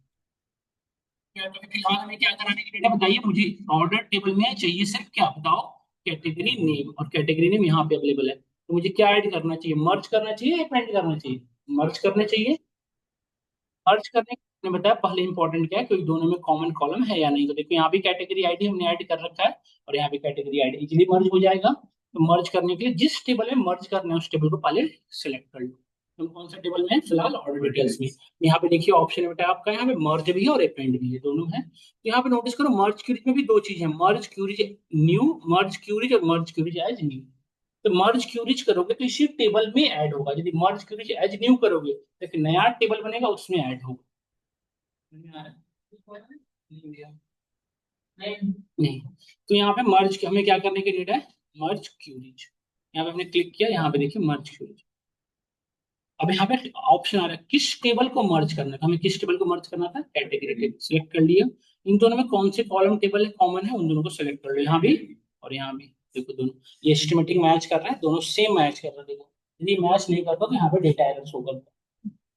तो फिलहाल हमें क्या कराने की डेटा बताइए मुझे? ऑर्डर टेबल में चाहिए सिर्फ क्या बताओ? कैटेगरी नेम, और कैटेगरी नेम यहाँ पे अवेलेबल है, तो मुझे क्या ऐड करना चाहिए? मर्ज करना चाहिए या प्रिंट करना चाहिए? मर्ज करना चाहिए। मर्ज करने ने बताया पहले इंपॉर्टेंट क्या है, क्योंकि दोनों में कॉमन कॉलम है या नहीं। तो देखो यहाँ भी कैटेगरी आईडी हमने ऐड कर रखा है, और यहाँ भी कैटेगरी आईडी, इजीली मर्ज हो जाएगा। तो मर्ज करने के लिए जिस टेबल में मर्ज करना है उस टेबल को पहले सिलेक्ट कर लो। तुम कौन सा टेबल में है? फिलहाल ऑर्डर डिटेल्स में। यहाँ पे देखिए ऑप्शन है बेटा आपका, यहाँ पे मर्ज भी है और अपेंड भी है, दोनों है। तो यहाँ पे नोटिस करो, मर्ज क्यूरीज में भी दो चीज है, मर्ज क्यूरीज न्यू, मर्ज क्यूरीज और मर्ज क्यूरीज एज न्यू। तो मर्ज क्यूरीज करोगे तो इसी टेबल में ऐड होगा, यदि मर्ज क्यूरीज एज न्यू करोगे तो एक नया टेबल बनेगा, उसमें ऐड होगा। नहीं। तो यहाँ पे मर्ज हमें क्या करने की नीड है? मर्ज क्यूरीज। यहाँ पे हमने क्लिक किया, यहाँ पे देखिए मर्ज क्यूरीज। अब यहाँ पे ऑप्शन आ रहा है किस टेबल को मर्ज करना था, हमें किस टेबल को मर्ज करना था? कैटेगरी टेबल सिलेक्ट कर लिया। इन दोनों में कौन से कॉलम टेबल है कॉमन है, उन दोनों को सिलेक्ट कर लो, यहाँ भी और यहाँ भी। देखो दोनों ये एस्टिमेटिंग मैच कर रहे हैं, दोनों सेम मैच कर रहे हैं। देखो यदि मैच नहीं करता तो यहाँ पे डेटा एरर शो करता है।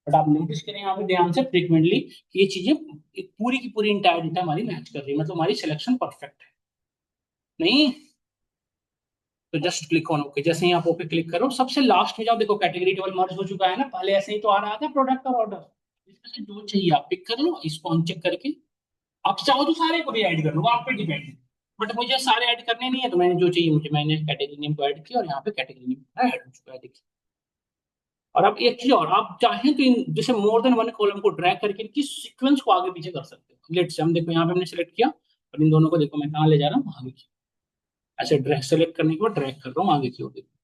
बट आप नोटिस करें यहाँ पे ध्यान से फ्रीक्वेंटली कि ये चीजें पूरी की पूरी इंटायर डेटा हमारी मैच कर रही है, मतलब हमारी सिलेक्शन परफेक्ट है। नहीं? तो जस्ट क्लिक ऑन ओके। जैसे ही आप ओके क्लिक करो, सबसे लास्ट में जाओ, देखो कैटेगरी टेबल मर्ज हो चुका है ना, पहले ऐसे ही तो आ रहा था प्रोडक्ट और ऑर्डर। इसमें से जो चाहिए आप पिक कर लो, इसको अनचेक करके। आप चाहो तो सारे को भी ऐड कर लो, आप पे डिपेंड है। बट मुझे सारे ऐड करने नहीं है, तो मैंने जो चाहिए मुझे, मैंने कैटेगरी नेम को ऐड किया, और यहाँ पे कैटेगरी नेम ऐड हो चुका है, देखिए। और अब एक चीज और, आप चाहें तो इन जैसे मोर देन वन कॉलम को ड्रैग करके इनकी सीक्वेंस को आगे पीछे कर सकते हो। लेट से हम देखो यहाँ पे हमने सेलेक्ट किया, और इन दोनों को देखो मैं कहाँ ले जा रहा हूँ? आगे की। ऐसे ड्रैग सेलेक्ट करने के बाद ड्रैग कर रहा हूँ आगे की ओर, देखो।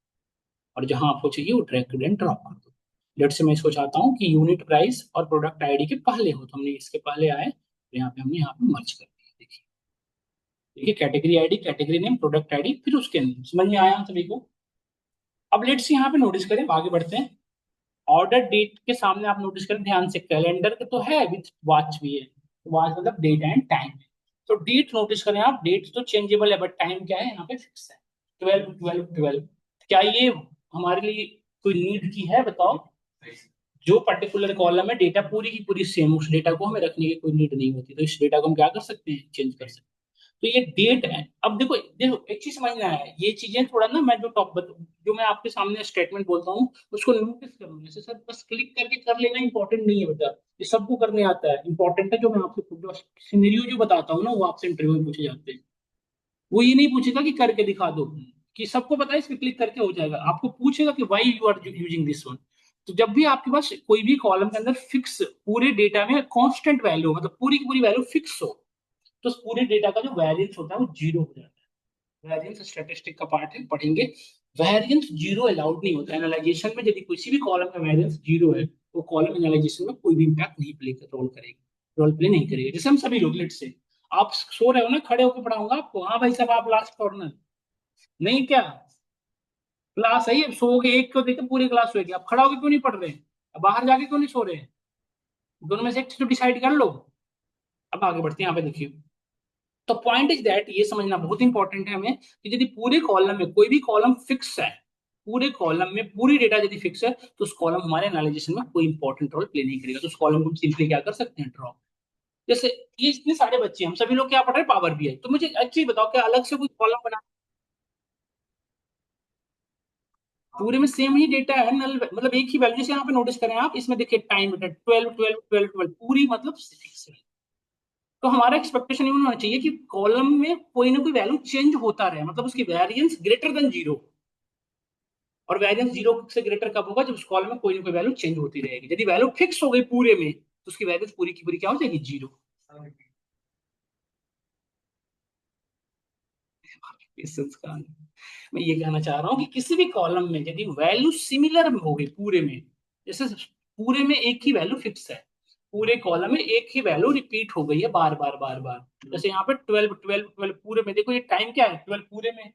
और जहां आपको चाहिए वो ड्रैग एंड ड्रॉप कर दो। लेट से मैं इसको चाहता हूँ कि यूनिट प्राइस और प्रोडक्ट आईडी के पहले हो, तो हमने इसके पहले आए, तो यहाँ पे हमने यहाँ पे मर्ज कर दिया। देखिए देखिए, category ID, category name, product ID, फिर उसके नेम। समझ में आया सभी को? अब लेट से यहाँ पे नोटिस करें, आगे बढ़ते हैं। ऑर्डर डेट के सामने आप नोटिस करें ध्यान से, कैलेंडर तो है विथ वॉच भी है, वॉच मतलब डेट एंड टाइम है। तो डेट नोटिस करें आप, डेट तो चेंजेबल है बट टाइम क्या है? यहाँ पे फिक्स है, 12/12/12। क्या ये हमारे लिए कोई नीड की है बताओ? जो पर्टिकुलर कॉलम है डेटा पूरी की पूरी सेम, उस डेटा को हमें रखने की कोई नीड नहीं होती, तो इस डेटा को हम क्या कर सकते हैं? चेंज कर सकते हैं। तो ये डेट है। अब देखो देखो एक चीज समझना है, ये चीजें थोड़ा ना, मैं जो मैं आपके सामने स्टेटमेंट बोलता हूँ उसको नोटिस करो। जैसे सर बस क्लिक करके कर लेना इंपॉर्टेंट नहीं है बेटा, ये सबको करने आता है। इंपॉर्टेंट है जो मैं आपको जो सिनेरियो जो बताता हूँ ना, वो आपसे इंटरव्यू में पूछे जाते हैं। वो ये नहीं पूछेगा कि करके दिखा दो, कि सबको पता है इस पे क्लिक करके हो जाएगा, आपको पूछेगा कि why you are using this one. तो जब भी आपके पास कोई भी कॉलम के अंदर फिक्स पूरे डेटा में कांस्टेंट वैल्यू, मतलब पूरी की पूरी वैल्यू फिक्स हो, तो उस पूरे डेटा का जो वेरिएंस होता है वो जीरो हो जाता है। वेरिएंस स्टैटिस्टिक का पार्ट है, पढ़ेंगे। वेरिएंस जीरो अलाउड नहीं होता एनालाइजेशन में। यदि किसी भी कॉलम का वेरिएंस जीरो है, तो कॉलम एनालाइजेशन में कोई भी इंपैक्ट नहीं प्ले रोल करेगा, रोल प्ले नहीं करेगा। जैसे हम सभी लोग, लेट से आप सो रहे हो ना, खड़े होकर पढ़ाऊंगा आपको, हाँ भाई साहब आप लास्ट कॉर्नर, नहीं क्या? क्लास है ये, सोओगे एक को देखे पूरी क्लास होगी, आप खड़ा होकर क्यों नहीं पढ़ रहे? बाहर जाके क्यों नहीं सो रहे? दोनों में से एक तो डिसाइड कर लो। अब आगे बढ़ते हैं, यहाँ पे देखिए। तो पॉइंट इज दैट, ये समझना बहुत इंपॉर्टेंट है हमें कि यदि पूरे कॉलम में कोई भी कॉलम फिक्स है, पूरे कॉलम में पूरी डेटा यदि फिक्स है, तो उस कॉलम हमारे एनालिसिस में कोई इंपॉर्टेंट रोल प्ले नहीं करेगा, तो उस कॉलम को हम सिंपली क्या कर सकते हैं, ड्रॉप। जैसे ये इतने सारे बच्चे हैं, हम सभी लोग क्या पढ़ रहे हैं, पावर बीआई। तो मुझे एक्चुअली बताओ, क्या अलग से कोई कॉलम बना? पूरे में सेम ही डेटा है, नल मतलब एक ही वैल्यू। जैसे यहाँ पे नोटिस करें आप, इसमें देखिए टाइम बेटा 12 12 12 12 पूरी मतलब फिक्स है। तो हमारा एक्सपेक्टेशन ये होना चाहिए कि कॉलम में कोई ना कोई वैल्यू चेंज होता रहे, मतलब उसकी वेरिएंस ग्रेटर देन जीरो। और वेरिएंस जीरो से ग्रेटर कब होगा, जब उस कॉलम में कोई ना कोई वैल्यू चेंज होती रहेगी। यदि वैल्यू फिक्स हो गई पूरे में, तो उसकी वैल्यू पूरी की पूरी क्या हो जाएगी, जीरो। इस संस्कार में मैं ये कहना चाह रहा हूँ कि किसी भी कॉलम में यदि वैल्यू सिमिलर हो गई पूरे में, जैसे पूरे में एक ही वैल्यू फिक्स है, पूरे कॉलम में एक ही वैल्यू रिपीट हो गई है बार बार बार बार, जैसे यहाँ पे 12 12 12 पूरे में देखो, ये टाइम क्या है, 12 पूरे में।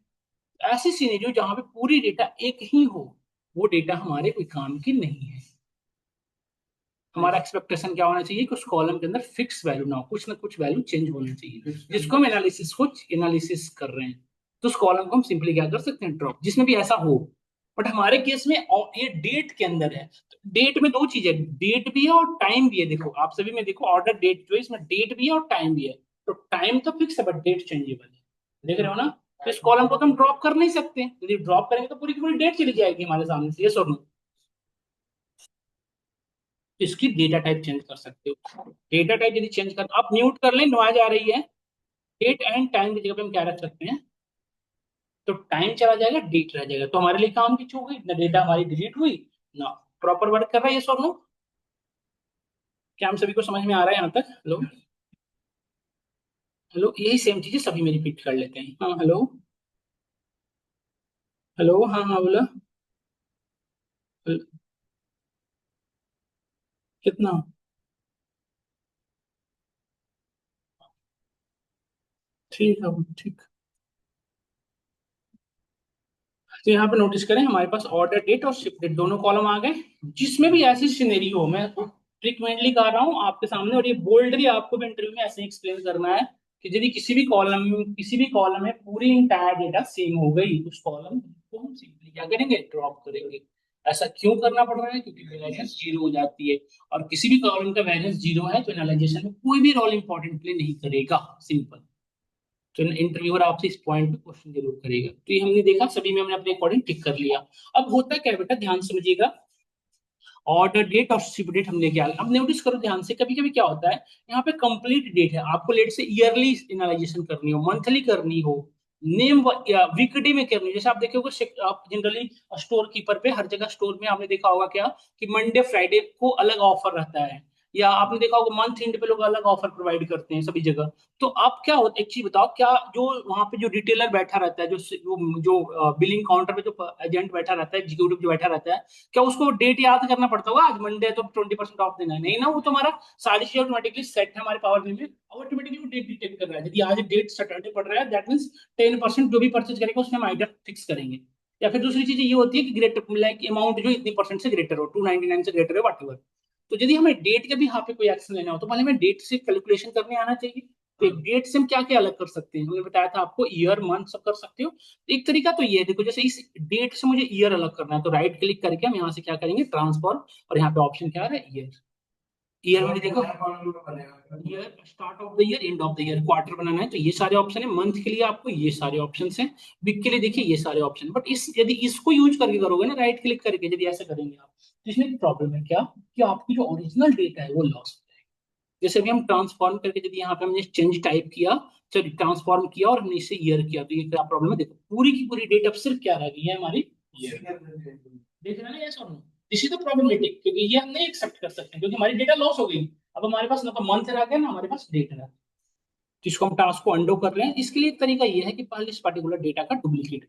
ऐसी सिनेरियो जहां पे पूरी डेटा एक ही हो, वो डेटा हमारे कोई काम की नहीं है। हमारा एक्सपेक्टेशन क्या होना चाहिए कि उस कॉलम के अंदर फिक्स वैल्यू ना हो, कुछ ना कुछ वैल्यू चेंज होना चाहिए, जिसको हम एनालिसिस कर रहे हैं। तो उस कॉलम को हम सिंपली क्या कर सकते हैं, ड्रॉप, जिसमें भी ऐसा हो। बट हमारे केस में ये डेट के अंदर है, तो डेट में दो चीजें, डेट भी है और टाइम भी है। देखो आप सभी में देखो, ऑर्डर डेट जो है, इसमें डेट भी है और टाइम भी है। तो टाइम तो फिक्स है, बट डेट चेंजेबल है। देख रहे हो ना? तो इस कॉलम को तो हम ड्रॉप कर नहीं सकते, यदि ड्रॉप करेंगे तो पूरी की पूरी डेट चली जाएगी हमारे सामने से, ये सुनो। इसकी डेटा टाइप चेंज कर सकते हो। डेटा टाइप यदि चेंज कर, आप म्यूट कर लें, नॉइज आ रही है। डेट एंड टाइम की जगह पे हम क्या रख सकते हैं, तो टाइम चला जाएगा, डेट रह जाएगा, तो हमारे लिए काम की चूक हुई ना, डेटा हमारी डिलीट हुई ना, प्रॉपर वर्क कर रहा है ये सब लोग। क्या हम सभी को समझ में आ रहा है यहाँ तक? हेलो? हेलो, यही सेम चीजें सभी में रिपीट कर लेते हैं। हाँ हेलो? हेलो, हाँ हाँ बोला। कितना? ठीक है, ठीक। तो यहाँ पे नोटिस करें, हमारे पास ऑर्डर डेट और शिप डेट दोनों कॉलम आ गए। जिसमें भी ऐसी सिनेरियो हो, मैं फ्रिक्वेंटली कर रहा हूँ आपके सामने, और ये बोल्डली आपको भी इंटरव्यू में ऐसे एक्सप्लेन करना है कि यदि किसी भी कॉलम में पूरी इंटायर डेटा सेम हो गई, उस कॉलम को हम सिंपली क्या करेंगे, ड्रॉप करेंगे। ऐसा क्यों करना पड़ रहा है? क्योंकि वेरिएंस जीरो हो जाती है, और किसी भी कॉलम का वेरिएंस जीरो है तो एनालाइजेशन में कोई भी रोल इंपॉर्टेंट प्ले नहीं करेगा, सिंपल। तो इंटरव्यूअर आपसे इस पॉइंट पे क्वेश्चन जरूर करेगा। तो ये हमने देखा, सभी में हमने अपने अकॉर्डिंग टिक कर लिया। अब होता है क्या बेटा, ध्यान समझिएगा। ऑर्डर डेट और शिप डेट हमने क्या, अब नोटिस करो ध्यान से, कभी कभी क्या होता है, यहाँ पे कंप्लीट डेट है, आपको लेट से ईयरली एनालाइजेशन करनी हो, मंथली करनी हो, नेम या वीकली में करनी हो। जैसे आप देखोगे, आप जनरली स्टोर कीपर पे, हर जगह स्टोर में आपने देखा होगा क्या, कि मंडे फ्राइडे को अलग ऑफर रहता है, या आपने देखा होगा मंथ एंड पे लोग अलग ऑफर प्रोवाइड करते हैं सभी जगह। तो आप क्या होता, एक चीज बताओ, क्या जो वहां पे जो रिटेलर बैठा रहता है, जो बिलिंग काउंटर पे जो एजेंट बैठा रहता है, एग्जीक्यूटिव जो बैठा रहता है, क्या उसको डेट याद करना पड़ता होगा, आज मंडे है तो 20% ऑफ देना है? नहीं ना, वो तो हमारा सारी चीजें ऑटोमेटिकली सेट है हमारे पावर में, ऑटोमेटिकली वो डेट डिटेक्ट कर रहा है। यदि आज डेट सैटरडे पड़ रहा है, दैट मीन 10% जो भी परचेज करेगा उसमें हम आइटम फिक्स करेंगे। या फिर दूसरी चीज ये होती है कि ग्रेटर लाइक अमाउंट जो इतनी परसेंट से ग्रेटर हो, 299 से ग्रेटर है, वट। तो यदि हमें डेट के भी यहाँ पे कोई एक्शन लेना हो, तो पहले हमें डेट से कैलकुलेशन करने आना चाहिए। तो एक डेट से हम क्या क्या अलग कर सकते हैं, हमने बताया था आपको, ईयर मंथ सब कर सकते हो। एक तरीका तो ये है, देखो जैसे इस डेट से मुझे ईयर अलग करना है, तो राइट क्लिक करके हम यहाँ से क्या करेंगे, ट्रांसफॉर्म, और यहाँ पे ऑप्शन क्या आ रहा है, ईयर। ईयर में देखो, year start of the year, end of the year, quarter बनाना है तो ये सारे ऑप्शन है, मंथ के लिए आपको ये सारे ऑप्शन हैं, वीक के लिए देखिए ये सारे ऑप्शन। बट इस यदि इसको यूज करके करोगे ना, राइट क्लिक करके यदि ऐसा करेंगे आप, तो इसमें प्रॉब्लम है क्या, कि आपकी जो ओरिजिनल डेटा है वो लॉस हो जाएगा। जैसे अभी हम ट्रांसफॉर्म करके यदि यहाँ पे हमने चेंज टाइप किया, सॉरी ट्रांसफॉर्म किया, और हमने इसे ईयर किया, तो ये क्या प्रॉब्लम है, देखो पूरी की पूरी डेट अब सिर्फ क्या रह गई है हमारी, ईयर। देख रहे हैं ना, ये सुनो, दिस इज द प्रॉब्लमेटिक, क्योंकि ये हम नहीं एक्सेप्ट कर सकते, क्योंकि हमारी डेटा लॉस हो गई। अब हमारे पास ना तो मंथ रह गया, ना हमारे पास डेट रहा। जिसको हम टास्क को अंडो कर रहे हैं, इसके लिए एक तरीका ये है कि पहले इस पर्टिकुलर डेटा का डुप्लीकेट,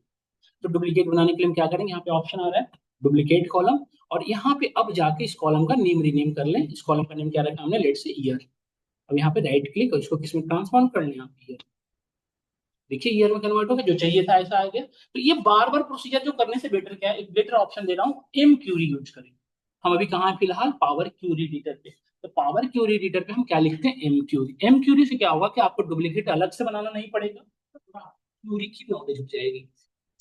तो डुप्लीकेट बनाने के लिए हम क्या करेंगे, यहाँ पे ऑप्शन आ रहा है डुप्लीकेट कॉलम, और यहाँ पे अब जाके इस कॉलम का नेम रीनेम कर लें। इस कॉलम का नेम क्या रखा हमने, लेट से ईयर। अब यहाँ पे राइट क्लिक और इसको किसमें ट्रांसफॉर्म कर लें, आप ईयर। देखिए ईयर में कन्वर्ट हो गया, जो चाहिए था ऐसा आ गया। तो ये बार बार प्रोसीजर जो करने से बेटर क्या है, एक बेटर ऑप्शन दे रहा हूँ, एम क्यूरी यूज करें। हम अभी कहाँ हैं फिलहाल, पावर क्यूरी एडिटर पे। तो पावर क्यूरी एडिटर पे हम क्या लिखते हैं, एम क्यूरी। एम क्यूरी से क्या होगा कि आपको डुप्लीकेट अलग से बनाना नहीं पड़ेगा, क्यूरी की नॉलेज हो जाएगी।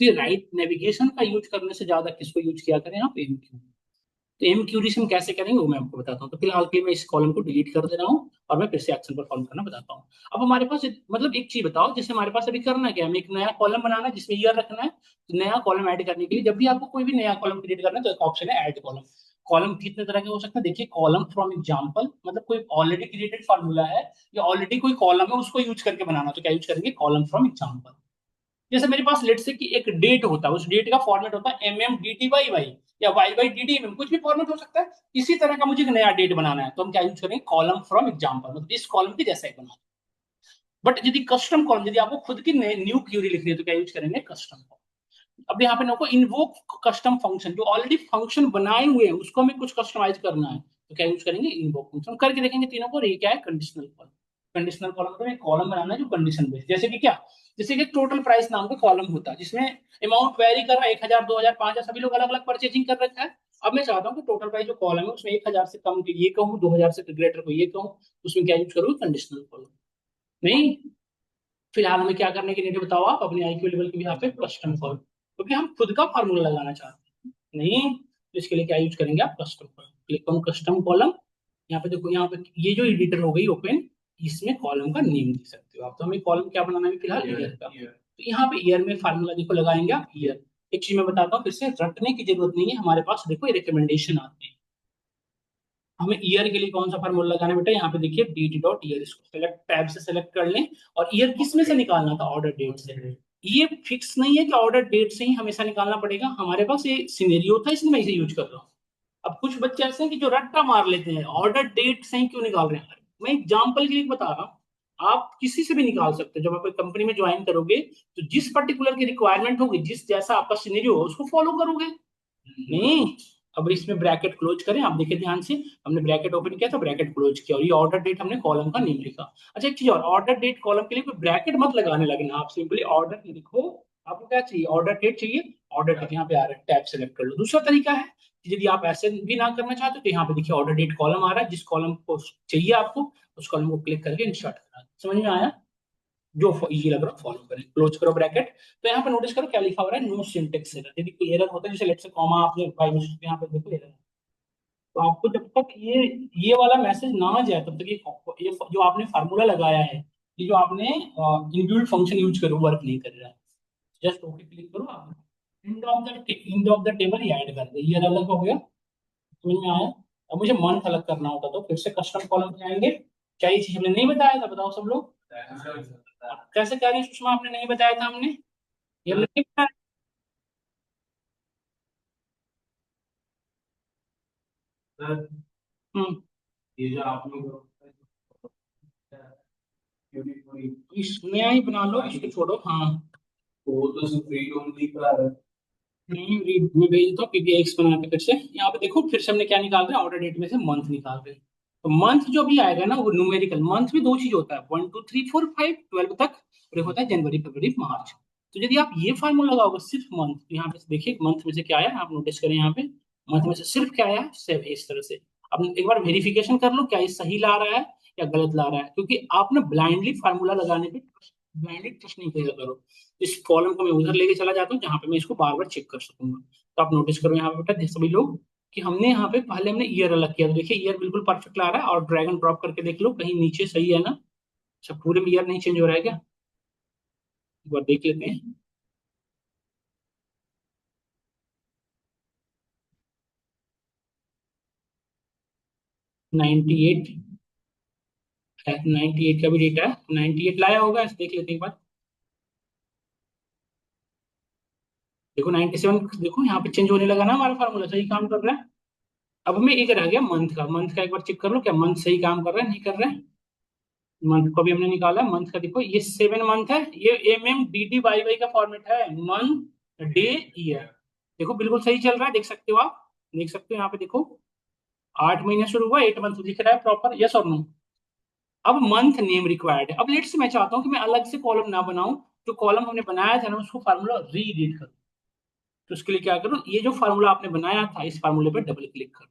तो ये राइट नेविगेशन का यूज करने से ज्यादा किसको यूज किया करें आप, एम क्यूरी। तो एम क्यूरी से हम कैसे करेंगे वो मैं आपको बताता हूँ। तो फिलहाल के लिए मैं इस कॉलम को डिलीट कर दे रहा हूँ और मैं फिर से एक्शन परफॉर्म करना बताता हूँ। अब हमारे पास मतलब एक चीज बताओ, जैसे हमारे पास अभी करना क्या है, हमें एक नया कॉलम बनाना है जिसमें ईयर रखना है। तो नया कॉलम ऐड करने के लिए जब भी आपको कोई भी नया कॉलम क्रिएट करना है तो एक ऑप्शन है ऐड कॉलम। कॉलम कितने तरह के हो सकते हैं, देखिए कॉलम फ्रॉम एग्जाम्पल, मतलब कोई ऑलरेडी क्रिएटेड फार्मूला है या ऑलरेडी कोई कॉलम है उसको यूज करके बनाना, तो क्या यूज करेंगे, कॉलम फ्रॉम एग्जाम्पल। जैसे मेरे पास लेट से कि एक डेट होता है, उस डेट का फॉर्मेट होता है M M D T Y Y या Y Y D D M, कुछ भी फॉर्मेट हो सकता है। इसी तरह का मुझे एक नया डेट बनाना है तो हम क्या यूज करेंगे, कॉलम फ्रॉम एग्जाम्पल, मतलब इस कॉलम के जैसा ही बनाना। बट यदि कस्टम कॉलम, यदि आपको खुद की न्यू क्यूरी लिखनी है तो क्या यूज करेंगे, कस्टम कॉलम। अब यहाँ पे नको इन्वोक कस्टम फंक्शन, जो ऑलरेडी फंक्शन बनाए हुए हैं उसको हमें कुछ कस्टमाइज करना है तो क्या यूज करेंगे, इन्वोक फंक्शन। करके देखेंगे तीनों को, ये क्या है, कंडीशनल कॉलम। कंडीशनल कॉलम मतलब एक कॉलम बनाना है जो कंडीशन बेस्ड, जैसे कि क्या, जैसे कि टोटल प्राइस नाम का कॉलम होता है जिसमें अमाउंट वेरी कर रहा है, 1,000 2,000 5,000, सभी लोग अलग अलग परचेजिंग कर रखा है। अब मैं चाहता हूँ कि टोटल प्राइस जो कॉलम है उसमें 1,000 से कम के ये कहूँ, 2,000 से ग्रेटर को ये कहूँ, उसमें क्या यूज करूँ, कंडीशनल कॉलम। नहीं, फिलहाल हमें क्या करने के लिए बताओ आप, अपने आईक्यू लेवल के भी यहाँ पे कस्टम फॉर्म, क्योंकि हम खुद का फार्मूला लगाना चाहते हैं। नहीं, तो इसके लिए क्या यूज करेंगे आप, कस्टम कॉलम। क्लिक करूँ कस्टम कॉलम, यहाँ पे देखो, यहाँ पे ये जो एडिटर हो गई ओपन, इसमें कॉलम का नेम लिख सकते हो आप। तो हमें कॉलम क्या बनाना है फिलहाल, ईयर का। तो यहाँ पे ईयर में फार्मूला देखो लगाएंगे आप ईयर। एक चीज मैं बताता हूँ, फिर से रटने की जरूरत नहीं है, हमारे पास देखो रिकमेंडेशन आते हैं। हमें ईयर के लिए कौन सा फार्मूला लगाना है बेटा, यहाँ पे देखिए dt डॉट ईयर, इसको सेलेक्ट, टैब से सेलेक्ट कर लें। और ईयर किस में से निकालना था, ऑर्डर डेट से। ये फिक्स नहीं है कि ऑर्डर डेट से ही हमेशा निकालना पड़ेगा, हमारे पास ये सिनेरियो था इसलिए मैं इसे यूज कर रहा हूँ। अब कुछ बच्चे ऐसे हैं कि जो रट्टा मार लेते हैं, ऑर्डर डेट से ही क्यों निकाल रहे हैं। मैं एग्जाम्पल के लिए बता रहा हूँ, आप किसी से भी निकाल सकते हो। जब आप कंपनी में ज्वाइन करोगे तो जिस पर्टिकुलर की रिक्वायरमेंट होगी, जिस जैसा आपका सिनेरियो हो उसको फॉलो करोगे। नहीं, अब इसमें ब्रैकेट क्लोज करें, आप देखिए ध्यान से, हमने ब्रैकेट ओपन किया था, ब्रैकेट क्लोज किया, और ये ऑर्डर डेट हमने कॉलम का नेम लिखा। अच्छा एक चीज और, ऑर्डर डेट कॉलम के लिए कोई ब्रैकेट मत लगाने लगना, आप सिंपली ऑर्डर लिखो। आपको क्या चाहिए, ऑर्डर डेट चाहिए, ऑर्डर डेट यहाँ पे आ रहा है, टैब सेलेक्ट कर लो। दूसरा तरीका है कि यदि आप ऐसे भी ना करना चाहते तो यहाँ पे देखिए ऑर्डर डेट कॉलम आ रहा है, जिस कॉलम को चाहिए आपको उस कॉलम को क्लिक करके इंसर्ट करना। समझ में आया, जो इजी लग रहा है फॉलो करें, क्लोज करो ब्रैकेट। तो यहाँ पे नोटिस करो क्या लिखा हो रहा है, नो सिंटेक्स एरर। यदि कोई एरर होता है जैसे लेट्स से कॉमा आपने बाय मिस्टेक यहाँ पे देखो एरर, तो आपको जब तक ये वाला मैसेज ना आ जाए तब तक ये जो आपने फार्मूला लगाया है, ये जो आपने इनबिल्ट फंक्शन यूज करो, वर्क नहीं कर रहा है। जस्ट ओके क्लिक करो, आप एंड ऑफ द टेबल ये ऐड कर दे, ये अलग हो गया। समझ में आया। अब मुझे मंथ अलग करना होता तो फिर से कस्टम कॉलम पे आएंगे। क्या ये चीज हमने नहीं बताया था, बताओ सब लोग। कैसे कह रही है सुषमा, आपने नहीं बताया था हमने, ये हमने नहीं बताया। हम्म, इसमें ही बना लो, इसको छोड़ो, हाँ। वो तो रीड ओनली का है। नहीं, रीड में भेज दो पीडीएक्स बना के। फिर से यहाँ पे देखो, फिर से हमने क्या निकाल रहे हैं, ऑर्डर डेट में से मंथ निकाल रहे हैं। तो मंथ जो भी आएगा ना वो न्यूमेरिकल, मंथ में दो चीज होता है, 1 2 3 4 5 12 तक, और एक होता है जनवरी फरवरी मार्च। तो यदि आप ये फार्मूला लगाओगे सिर्फ मंथ, तो यहाँ पे देखिए मंथ में से क्या आया, आप नोटिस करें यहाँ पे मंथ में से सिर्फ क्या आया, सेव, इस तरह से। अब एक बार वेरिफिकेशन कर लो क्या ये सही ला रहा है या गलत ला रहा है, क्योंकि आप ना ब्लाइंडली फार्मूला लगाने पे ब्लाइंडली ट्रस्ट नहीं किया करो। इस कॉलम को मैं उधर लेके चला जाता हूँ जहां पे मैं इसको बार बार चेक कर सकूंगा। तो आप नोटिस करो यहाँ पे बेटा सभी लोग, कि हमने यहाँ पे पहले हमने ईयर अलग किया, तो देखिए ईयर बिल्कुल परफेक्ट ला रहा है, और ड्रैगन ड्रॉप करके देख लो कहीं नीचे सही है ना। अच्छा, पूरे में ईयर नहीं चेंज हो रहा है क्या, एक बार देख लेते हैं। 98 है, 98 का भी डेटा है, 98 लाया होगा, ऐसे देख लेते हैं एक बार। देखो 97, देखो यहाँ पे चेंज होने लगा ना, हमारा फार्मूला सही काम कर रहा है। अब हमें एक रह गया मंथ का, मंथ का एक बार चेक कर लो क्या मंथ सही काम कर रहा है नहीं कर रहा है। मंथ को भी हमने निकाला, मंथ का देखो ये 7 मंथ है, ये M M D D Y Y का फॉर्मेट है, मंथ डे ईयर। देखो बिल्कुल सही चल रहा है, देख सकते हो आप, देख सकते हो यहाँ पे देखो, 8 महीने शुरू हुआ, 8 मंथ दिख रहा है प्रॉपर, यस और नो। अब मंथ नेम रिक्वायर्ड है। अब लेट्स मैं चाहता हूँ कि मैं अलग से कॉलम ना बनाऊं, जो कॉलम हमने बनाया था ना उसको फार्मूला री एडिट करूं। तो उसके लिए क्या करूं, ये जो फार्मूला आपने बनाया था इस फार्मूले पर डबल क्लिक करो।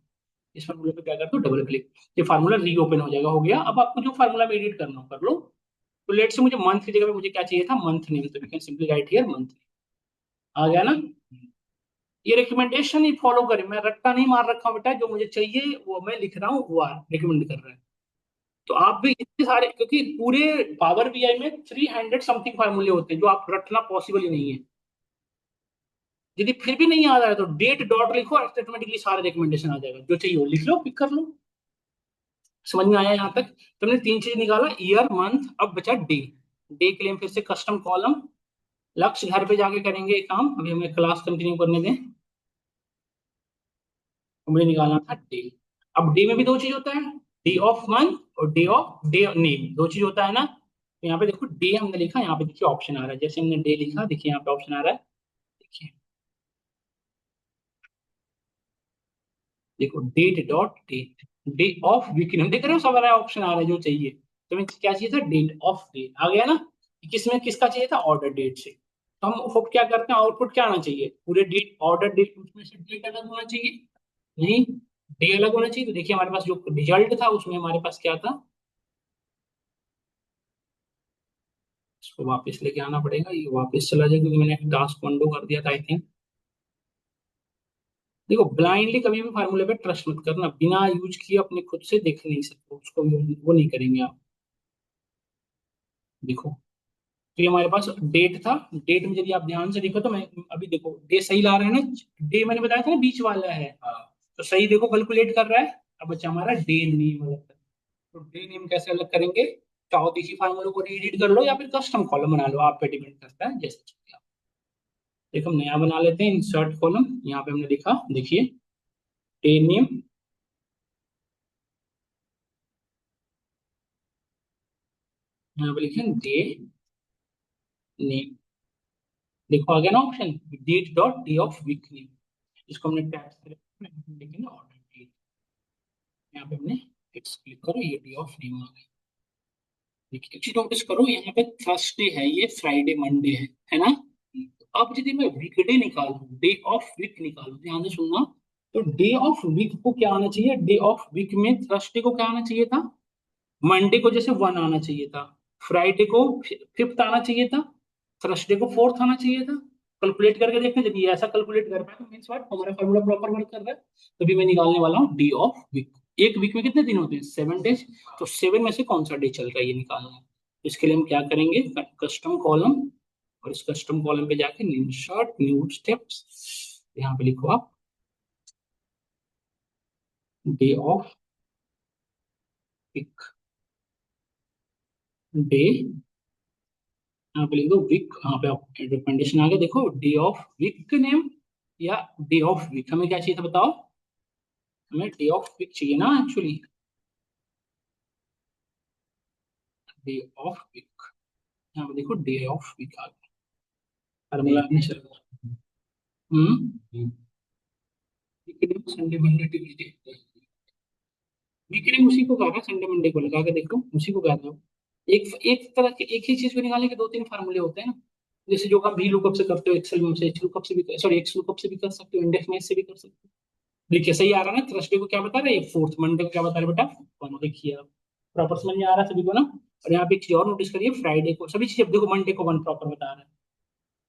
इस फार्मूले पे क्या करते हो, डबल क्लिक, ये फार्मूला रीओपन हो जाएगा। हो गया। अब आपको जो फार्मूला में एडिट करना हो कर लो। तो लेट से मुझे मंथ की जगह पे मुझे क्या चाहिए था, मंथ नेम, तो we can simply write here month. आ गया ना। ये रिकमेंडेशन ही फॉलो करें, मैं रट्टा नहीं मार रखा हूं बेटा, जो मुझे चाहिए वो मैं लिख रहा हूँ, वो रिकमेंड कर रहा है। तो आप भी इतने सारे, क्योंकि पूरे पावर बीआई में 300 समथिंग फार्मूले होते हैं जो आप रटना पॉसिबल ही नहीं है। यदि फिर भी नहीं आ रहा है तो डेट डॉट लिखो, ऑटोमेटिकली सारे रिकमेंडेशन आ जाएगा, जो चाहिए वो लिख लो, पिक कर लो। समझ में आया यहाँ तक। तो हमने तीन चीज निकाला, ईयर मंथ, अब बचा डे। डे के लिए हम फिर से कस्टम कॉलम, लक्ष्य घर पे जाके करेंगे ये काम, अभी हमें क्लास कंटिन्यू करने दें। हमें निकालना था डे। अब डे में भी दो चीज होता है, डे ऑफ मंथ और डे नेम, दो चीज होता है ना। तो यहाँ पे देखो डे हमने लिखा, यहाँ पे देखिए ऑप्शन आ रहा है, जैसे हमने डे लिखा देखिए यहाँ पे ऑप्शन आ रहा है। देखिए, देखो date dot date, day of week name, देख रहे हो सब आ रहा है, ऑप्शन आ रहा है जो चाहिए। तो हमें क्या चाहिए था, डेट ऑफ डेट आ गया ना। किसमें किसका चाहिए था, ऑर्डर डेट से। तो हम होप क्या करते हैं, आउटपुट क्या आना चाहिए, पूरे डेट ऑर्डर डेट, उसमें से डेट अलग होना चाहिए, नहीं डे अलग होना चाहिए। तो देखिए हमारे पास जो रिजल्ट था उसमें हमारे पास क्या था, इसको वापस लेके आना पड़ेगा, ये वापस चला जाए क्योंकि मैंने टास्क को अनडू कर दिया था आई थिंक। देखो ब्लाइंडली कभी भी फार्मूले पे ट्रस्ट मत करना, बिना यूज किए अपने खुद से देख नहीं सकते उसको, वो नहीं करेंगे आप। देखो, तो ये हमारे पास डेट था, डेट में यदि आप ध्यान से देखो तो मैं अभी देखो डे सही ला रहा है ना, डे मैंने बताया था ना बीच वाला है, तो सही देखो कैलकुलेट कर रहा है। अब बच्चा हमारा डे नेम अलग कर, तो डे नेम कैसे अलग करेंगे, चाहो तो इसी फार्मूले को रीएडिट कर लो या फिर कस्टम कॉलम बना लो, आप पे डिपेंड करता है जैसे चाहिए आप। देखो हम नया बना लेते हैं, इंसर्ट कॉलम, यहाँ पे हमने लिखा देखिए डे नेम, यहाँ पे लिखे डे नेम, देखो आ गया ना option, date dot day of week name, इसको हमने टैब से लिखेंगे ऑर्डर डेट, यहाँ पे हमने फिक्स क्लिक करो, ये डे ऑफ नेम आ गया। देखिए एक चीज नोटिस करो, यहाँ पे थर्सडे है, ये फ्राइडे मंडे है ना। तो अब यदि मैं वीकडे निकालूं, डे ऑफ वीक निकालूं, ध्यान से सुनना, तो डे ऑफ वीक को क्या आना चाहिए, डे ऑफ वीक में थर्सडे को क्या आना चाहिए था, मंडे को जैसे 1 आना चाहिए था, फ्राइडे को 5th आना चाहिए था, थर्सडे को 4th आना चाहिए था। कैलकुलेट करके देखते हैं, जब ये ऐसा कैलकुलेट कर पाए तो मीन्स व्हाट, हमारा फॉर्मूला प्रॉपर वर्क कर रहा है। तो भी मैं निकालने वाला हूँ डी ऑफ वीक। एक वीक में कितने दिन होते हैं, 7 डेज, तो 7 में से कौन सा डे चल रहा है ये निकालना है। तो इसके लिए हम क्या करेंगे, कस्टम कॉलम, और इस कस्टम कॉलम पे जाके इंसर्ट न्यू स्टेप्स, यहाँ पे लिखो आप डे ऑफ वीक, डे, यहाँ पे लिख दो वीक, यहाँ पे आप रिकमेंडेशन आ गया, देखो डे ऑफ वीक नेम या डे ऑफ वीक, हमें क्या चाहिए था बताओ, हमें डे ऑफ वीक चाहिए ना एक्चुअली, डे ऑफ वीक, यहाँ पे देखो डे ऑफ वीक आ गया, फार्मूला में चल रहा है। संडे मंडे ट्यूजडे, वीकेंड उसी को कहा था, संडे मंडे को लगा के देखो उसी को कहते हो। एक एक तरह के एक ही चीज को निकालने के दो तीन फार्मूले होते हैं ना, जैसे जो आप वी लुकअप से करते हो, एक्सेल में से एच लुकअप से भी, सॉरी एक्स लुकअप से भी कर सकते हो, इंडेक्स में से भी कर सकते हो। देखिए सही आ रहा है ना, थर्सडे को क्या बता रहे हैं, 4th, मंडे को क्या बता रहे हैं बेटा, 1, देखिए आप प्रॉपर समझ में आ रहा है सभी को ना। और यहाँ पे एक चीज और नोटिस करिए, फ्राइडे को सभी चीज, देखो मंडे को 1 प्रॉपर बता रहा है,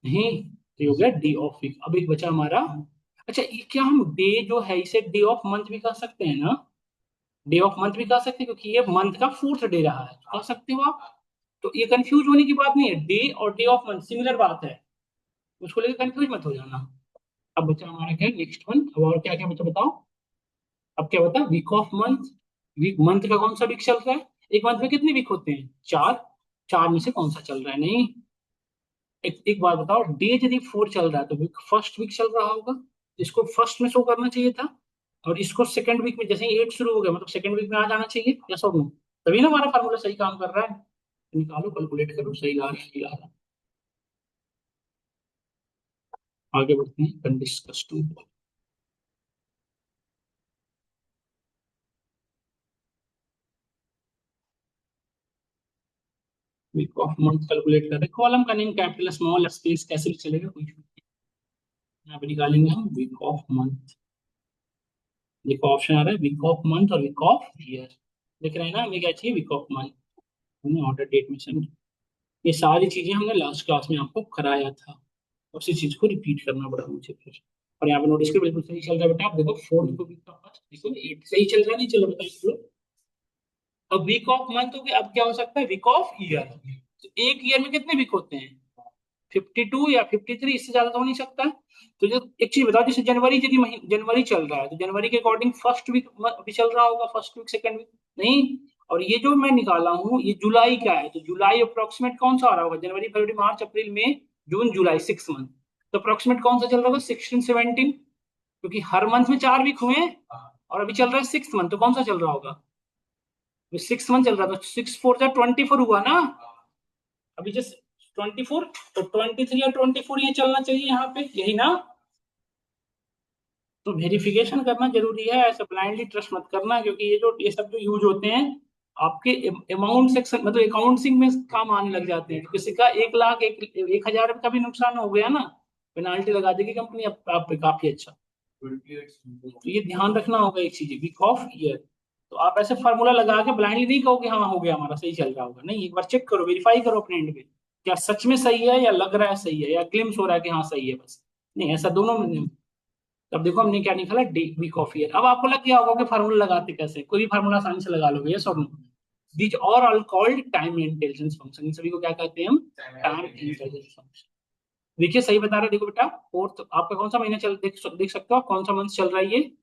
नहीं तो ये हो गया डे ऑफ वीक। अब एक बचा हमारा, अच्छा ये क्या हम डे जो है इसे डे ऑफ मंथ भी कर सकते हैं ना, डे ऑफ मंथ भी कह सकते हैं क्योंकि ये मंथ का 4th डे रहा है, तो कह सकते हो आप। तो ये कंफ्यूज होने की बात नहीं है, डे और डे ऑफ मंथ सिमिलर बात है, उसको लेकर कंफ्यूज मत हो जाना। अब बचा हमारा क्या, नेक्स्ट मंथ, अब और क्या क्या बचा बताओ। अब क्या बता, week of month, week month का कौन सा वीक चल रहा है, एक मंथ में कितने वीक होते हैं, 4, 4 में से कौन सा चल रहा है, नहीं एक बात बताओ, डे यदि 4 चल रहा है तो वीक फर्स्ट वीक चल रहा होगा, इसको फर्स्ट में शो करना चाहिए था, और इसको सेकंड वीक में, जैसे ही 8 शुरू हो गया मतलब सेकंड वीक में आ जाना चाहिए, या सब में, तभी ना हमारा फार्मूला सही काम कर रहा है। निकालो कैलकुलेट करो, सही ला रहा है, सही ला रहा है। आगे बढ़ते हैं, discuss to, week of month calculate कर रहे हैं, कॉलम का नेम कैपिटल स्मॉल स्पेस कैसे भी चलेगा, कुछ यहाँ पे निकालेंगे हम वीक ऑफ मंथ, देखो ऑप्शन आ रहा है वीक ऑफ मंथ और वीक ऑफ ईयर। देख रहे हैं ना, हमें क्या चाहिए, वीक ऑफ मंथ। हमने ऑर्डर डेट में से ये सारी चीजें हमने लास्ट क्लास में आपको कराया था, उसी चीज को रिपीट करना पड़ा मुझे फिर। और यहाँ पे नोटिस कर बिल्कुल सही चल रहा है बेटा। आप देखो फोर्थ को वीक का फर्स्ट देखो, ये सही चल रहा है, नहीं चल रहा, बताइए। अब वीक ऑफ मंथ हो गया, अब क्या हो सकता है, वीक ऑफ ईयर। तो एक ईयर में कितने वीक होते हैं, 52 या 53, इससे ज्यादा तो हो नहीं सकता। तो जो एक चीज बताओ, जैसे जनवरी, यदि जनवरी चल रहा है तो जनवरी के अकॉर्डिंग फर्स्ट वीक अभी चल रहा होगा, फर्स्ट वीक सेकंड वीक नहीं। और ये जो मैं निकाला हूँ ये जुलाई का है, तो जुलाई अप्रोक्सीमेट कौन सा आ रहा होगा, जनवरी फरवरी मार्च अप्रैल मई जून जुलाई, 6 मंथ। तो अप्रोक्सीमेट कौन सा चल रहा होगा, 16 17, क्योंकि हर मंथ में 4 वीक हुए हैं। और अभी चल रहा है 6 मंथ, तो कौन सा चल रहा होगा, 6 मंथ चल रहा था, 6 4 जा 24 हुआ ना। अभी जस्ट 24, तो 23 या 24 ये चलना चाहिए यहाँ पे, यही ना। तो वेरिफिकेशन करना जरूरी है, ऐसे ब्लाइंडली ट्रस्ट मत करना, क्योंकि ये सब जो यूज होते हैं आपके अमाउंट सेक्शन, मतलब अकाउंटिंग में काम आने लग जाते हैं। तो किसी का 1 लाख 1,000 का भी नुकसान हो गया ना, पेनाल्टी लगा देगी कंपनी आप पे, काफी अच्छा। तो ये ध्यान रखना होगा एक चीज, वीक ऑफ ईयर। तो आप ऐसे फार्मूला लगा के ब्लाइंडली नहीं कहोगे हाँ हो गया हमारा सही चल रहा होगा, नहीं, एक बार चेक करो, वेरीफाई करो अपने एंड पे, क्या सच में सही है या लग रहा है सही है या क्लेम्स हो रहा है कि हाँ सही है, बस। नहीं, ऐसा दोनों में नहीं। अब देखो हमने क्या निकाला, डे वीक ऑफ ईयर। अब आपको लग गया होगा कि फार्मूला लगाते कैसे, कोई भी फार्मूला आसानी से लगा लोगे, यस और नो। दीज और all called time intelligence function, इन सभी को क्या कहते हैं हम, टाइम इंटेलिजेंस फंक्शन। देखिए सही बता रहे हैं, देखो बेटा, फोर्थ आपका कौन सा महीना चल, देख सकते हो आप कौन सा मंथ चल रहा है ये।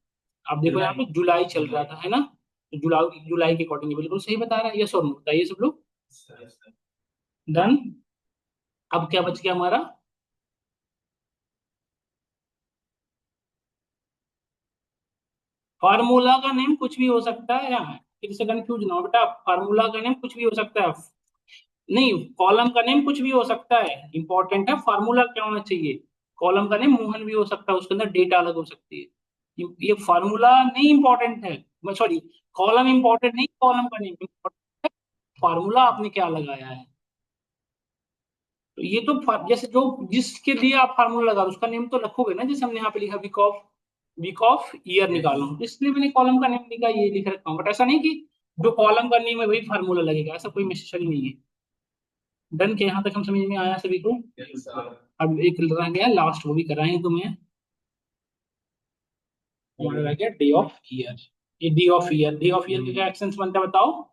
आप देखो यहाँ पे जुलाई चल रहा था, है ना। तो जुलाई जुलाई के अकॉर्डिंग बिल्कुल सही बता रहा है, यस और नो, बताइए सब लोग। डन। अब क्या बच गया हमारा, फार्मूला का नेम कुछ भी हो सकता है, यहाँ फिर से कंफ्यूज ना हो बेटा, फार्मूला का नेम कुछ भी हो सकता है। नहीं, कॉलम का नेम कुछ भी हो सकता है, इंपॉर्टेंट है फार्मूला क्या होना चाहिए। कॉलम का नेम मोहन भी हो सकता है, उसके अंदर डेटा अलग हो सकती है। ये फार्मूला नहीं इंपॉर्टेंट है, सॉरी, कॉलम इंपॉर्टेंट नहीं, कॉलम का नेम इंपॉर्टेंट है, फार्मूला आपने क्या लगाया है। तो ये तो जैसे जो जिसके लिए आप फार्मूला लगा रहे हो, उसका नेम तो रखोगे ना, जैसे हमने यहाँ पे लिखा वीक ऑफ ईयर निकाला हूँ, इसलिए मैंने कॉलम का नेम लिखा, ये लिख रखा हूँ, बट ऐसा नहीं कि जो कॉलम का नेम है वही फार्मूला लगेगा, ऐसा कोई नेसेसरी नहीं है। डन के यहाँ तक हम समझ में आया सभी को। अब एक रह गया लास्ट, वो भी कराएं तुम्हें। हमारा रह गया डे ऑफ ईयर। ये डे ऑफ ईयर के क्या एक्शंस बनता है बताओ।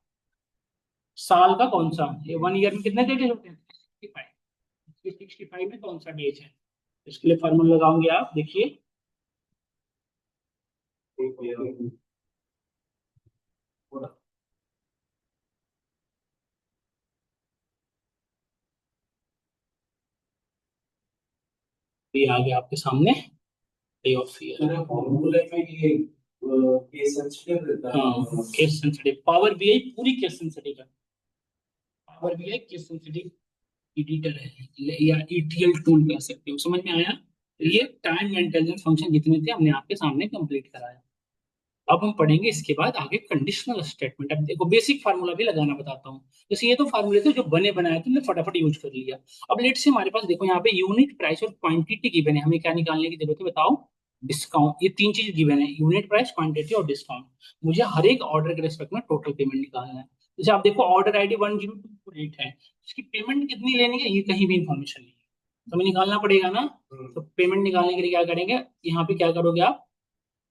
साल का कौन सा, ये 1 ईयर में कितने डेज होते हैं, 65। 65 में कौन सा डेज है, इसके लिए फॉर्मूला लगाओगे आप, देखिए। ये आ गया आपके सामने, डे ऑफ ईयर। फॉर्मूले में ये केस सेंसिटिव रहता है। हाँ, केस सेंसिटिव, पावर बीआई पूरी केस सेंसिटिव है। Power BI case sensitive editor है, या ईटीएल टूल कह सकते हो, समझ में आया। तो ये टाइम इंटेलिजेंस फंक्शन जितने थे हमने आपके सामने कंप्लीट कराया। अब हम पढ़ेंगे इसके बाद आगे कंडीशनल स्टेटमेंट। अब देखो बेसिक फार्मूला भी लगाना बताता हूँ। जैसे ये तो फार्मूले थे जो बने बनाए थे, हमने फटाफट यूज कर लिया। अब लेट से हमारे पास देखो यहाँ पे यूनिट प्राइस और क्वांटिटी गिवन है, हमें क्या निकालने की जरूरत है बताओ, डिस्काउंट। ये तीन चीज गिवन है, यूनिट प्राइस, क्वांटिटी और डिस्काउंट। मुझे हर एक ऑर्डर के रेस्पेक्ट में टोटल पेमेंट निकालना है। जैसे आप देखो ऑर्डर आईडी 10248 है, इसकी पेमेंट कितनी लेनी है ये कहीं भी इंफॉर्मेशन नहीं है, तो हमें निकालना पड़ेगा ना। तो पेमेंट निकालने के लिए क्या करेंगे, यहाँ पे क्या करोगे आप,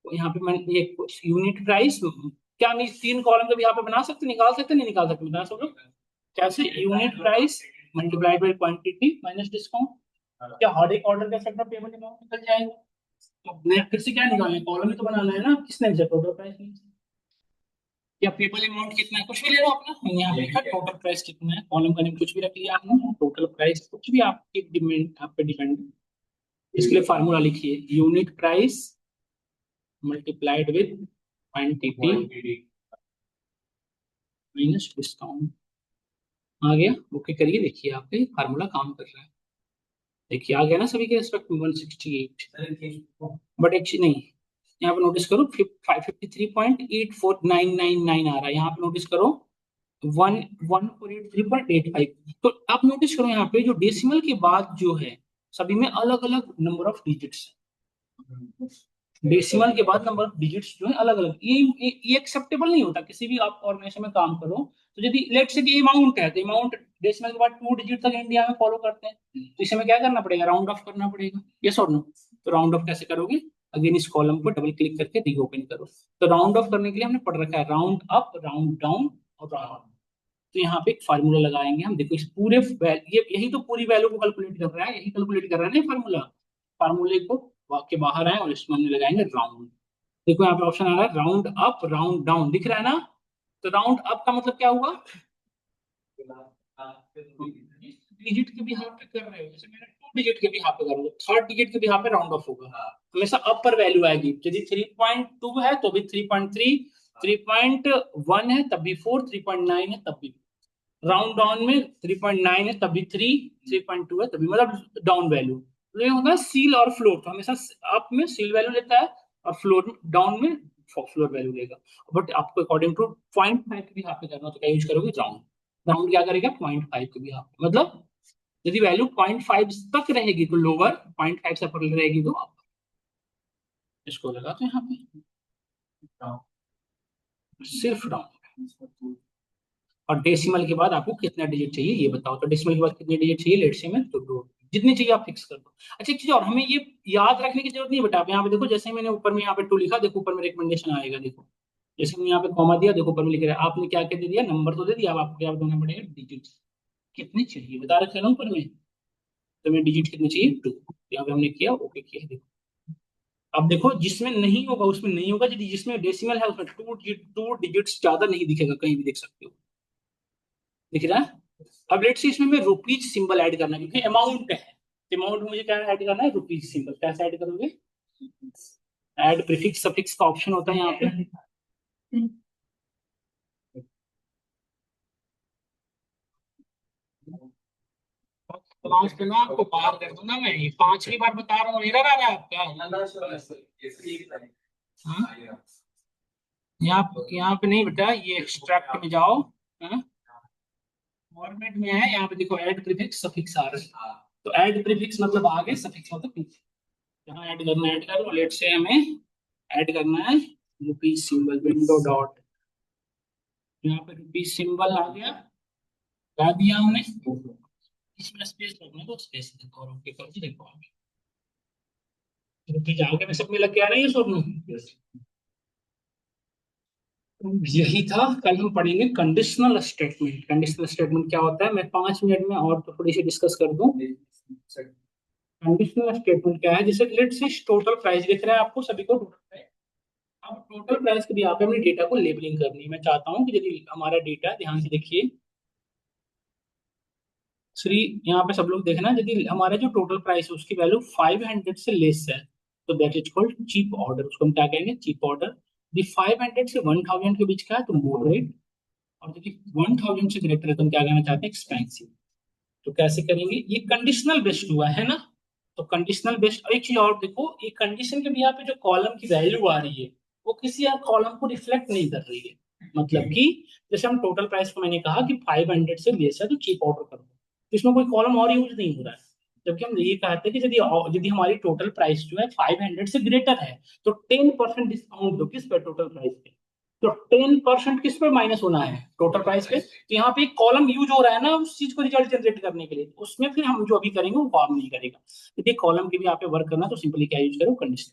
यहाँ पे मैं ये यूनिट प्राइस, क्या हम इस 3 कॉलम को भी यहाँ पे बना सकते, निकाल सकते, नहीं निकाल सकते, बता सकते कैसे, unit price multiplied by quantity minus discount. क्या हर एक ऑर्डर का सेट पेमेंट अमाउंट निकल जाएगा। तो मैं फिर से क्या निकालना है, कॉलम ही तो बनाना है ना, किसने से टोटल प्राइस, या पेपर अमाउंट कितना है, कुछ भी ले लो अपना, हमने यहाँ पे लिखा टोटल प्राइस कितना है, कॉलम का नेम कुछ भी रख लिया आपने, टोटल प्राइस कुछ भी आपके डिपेंड, आप पे डिपेंड है। इसके लिए फार्मूला लिखिए, unit price multiplied with quantity minus discount. आ गया, ओके करिए, देखिए आपके फार्मूला काम कर रहा है। देखिए आ गया ना सभी के रेस्पेक्ट में 168, बट एक्चुअली नहीं, यहाँ पे नोटिस करो 53.84999 आ रहा है, यहाँ पे नोटिस करो 1483.85। तो आप नोटिस करो यहाँ पे जो डेसिमल के बाद जो है, सभी में अलग अलग नंबर ऑफ डिजिट्स। डेसिमल के बाद नंबर ऑफ डिजिट्स जो है अलग अलग, ये एक्सेप्टेबल नहीं होता किसी भी आप ऑर्गेनाइजेशन में काम करो। तो यदि लेट से कि अमाउंट है, तो अमाउंट डेसिमल के बाद 2 डिजिट तक इंडिया में फॉलो करते हैं, तो इसे में क्या करना पड़ेगा, राउंड ऑफ करना पड़ेगा। यस और नो? तो राउंड ऑफ कैसे करोगे? अगेन इस कॉलम को डबल क्लिक करके रीओपन करो। तो राउंड ऑफ करने के लिए हमने पढ़ रखा है राउंड अप, राउंड डाउन और राउंड। तो यहाँ पे एक फार्मूला लगाएंगे हम, देखो इस पूरे ये यही तो पूरी वैल्यू को कैलकुलेट कर रहा है, यही कैलकुलेट कर रहा है ना फार्मूला। फार्मूले को के बाहर आए और इसमें हमने लगाएंगे राउंड। देखो यहाँ पे ऑप्शन आ रहा है राउंड अप राउंड डाउन, दिख रहा है ना? तो राउंड अप का मतलब क्या हुआ, डिजिट के भी यहाँ पे कर रहे हो, जैसे मैंने 2 डिजिट के भी यहाँ पे कर रहा हूँ, 3rd डिजिट के भी यहाँ पे राउंड ऑफ होगा, हमेशा अप पर वैल्यू आएगी। यदि 3.2 है तो भी 3.3, 3.1 है तब भी 4, 3.9 है तब भी। राउंड डाउन में 3.9 है तभी 3, 3.2 है तभी, मतलब डाउन वैल्यू। तो ये होगा सील और फ्लोर, तो हमेशा अप में सील वैल्यू लेता है और फ्लोर डाउन में फ्लोर वैल्यू लेगा। बट आपको अकॉर्डिंग टू 0.5 के भी यहाँ पे करना, तो क्या यूज करोगे, राउंड। राउंड क्या करेगा, 0.5 के भी यहाँ पे, मतलब यदि वैल्यू 0.5 तक रहेगी तो लोअर, 0.5 से अपर रहेगी तो अपर। इसको लगा तो यहाँ पे सिर्फ डाउन। और डेसिमल के बाद आपको कितना डिजिट चाहिए ये बताओ, तो डेसिमल के बाद कितने डिजिट चाहिए, लेट से में तो 2, जितनी चाहिए आप फिक्स कर दो। अच्छा एक चीज और, हमें ये याद रखने की जरूरत नहीं है बेटा। आप यहाँ पे देखो, जैसे मैंने ऊपर में यहाँ पे 2 लिखा, देखो ऊपर में रिकमेंडेशन आएगा, देखो जैसे मैंने यहाँ पे कॉमा दिया, देखो ऊपर में लिख रहा है, आपने क्या क्या दे दिया, नंबर तो दे दिया, अब आपको क्या बताना पड़ेगा, डिजिट कितने चाहिए बता रखे ना ऊपर में। तो मैं डिजिट कितने चाहिए, 2, यहाँ पे हमने किया, ओके किया, देखो। अब देखो जिसमें नहीं होगा उसमें नहीं होगा, यदि जिसमें डेसिमल है उसमें 2 डिजिट्स ज्यादा नहीं दिखेगा, कहीं भी देख सकते हो, दिख रहा है। अब लेट्स से इसमें मैं रुपीज सिंबल ऐड करना है, क्योंकि अमाउंट है, अमाउंट में मुझे क्या ऐड करना है, रुपीज सिंबल। कैसे ऐड करोगे, ऐड प्रीफिक्स सफिक्स का ऑप्शन होता है यहाँ पे। क्लास पे ना आपको बाहर कर दूंगा मैं, ये 5वीं बार बता रहा हूँ, एरर आ रहा है आपका। हाँ? यहाँ पे नहीं बेटा, ये एक्सट्रैक्ट में जाओ, फॉर्मेट में है, यहाँ पे देखो ऐड प्रीफिक्स सफिक्स आ रहा है। तो ऐड प्रीफिक्स मतलब आगे, सफिक्स मतलब पीछे। जहाँ ऐड करना है ऐड करो, लेट से हमें ऐड करना है रुपीज सिंबल, विंडो डॉट, यहाँ पे रुपीज सिंबल आ गया, लगा दिया हमने। इसमें स्पेस रखना तो स्पेस देखो, और ओके कर देखो आप, रुपीज आ गया, मैं सब में लग के आ रहा है ये सब। यही था, कल हम पढ़ेंगे कंडीशनल स्टेटमेंट। कंडीशनल स्टेटमेंट क्या होता है, मैं 5 मिनट में और तो थोड़ी सी डिस्कस कर दूं। कंडीशनल स्टेटमेंट क्या है, जैसे लेट से टोटल प्राइस दिख रहा है आपको सभी को, टोटल प्राइस। अब टोटल प्राइस के लिए यहाँ पे हमने डेटा को लेबलिंग करनी है। मैं चाहता हूँ कि यदि हमारा डेटा, ध्यान से देखिए श्री, यहाँ पे सब लोग देखना, यदि हमारा जो टोटल प्राइस है उसकी वैल्यू 500 से लेस है, तो that is called cheap order, उसको हम क्या कहेंगे, चीप ऑर्डर। यदि 500 से 1000 के बीच का है तो मॉडरेट, और यदि 1000 से ग्रेटर है तो हम क्या कहना चाहते हैं, एक्सपेंसिव। तो कैसे करेंगे, ये कंडीशनल बेस्ड हुआ है ना। तो कंडीशनल बेस्ड, और एक चीज और देखो, ये कंडीशन के भी यहाँ पे जो कॉलम की वैल्यू आ रही है वो किसी और कॉलम को रिफ्लेक्ट नहीं कर रही है। मतलब कि जैसे हम टोटल प्राइस को मैंने कहा कि 500 से लेस है तो चीप ऑर्डर कर दो, तो इसमें कोई कॉलम और यूज नहीं हो रहा है। जबकि हम ये कहते हैं कि यदि यदि हमारी टोटल प्राइस जो है 500 से ग्रेटर है तो 10% डिस्काउंट दो किस पे, टोटल प्राइस पे। तो 10% किस पे माइनस होना है, टोटल प्राइस पे। तो यहाँ पे एक कॉलम यूज हो रहा है ना उस चीज को रिजल्ट जनरेट करने के लिए, तो उसमें फिर हम जो अभी करेंगे वो काम नहीं करेगा। यदि कॉलम की भी यहाँ पे वर्क करना तो सिंपली क्या यूज करो, कंडीशन।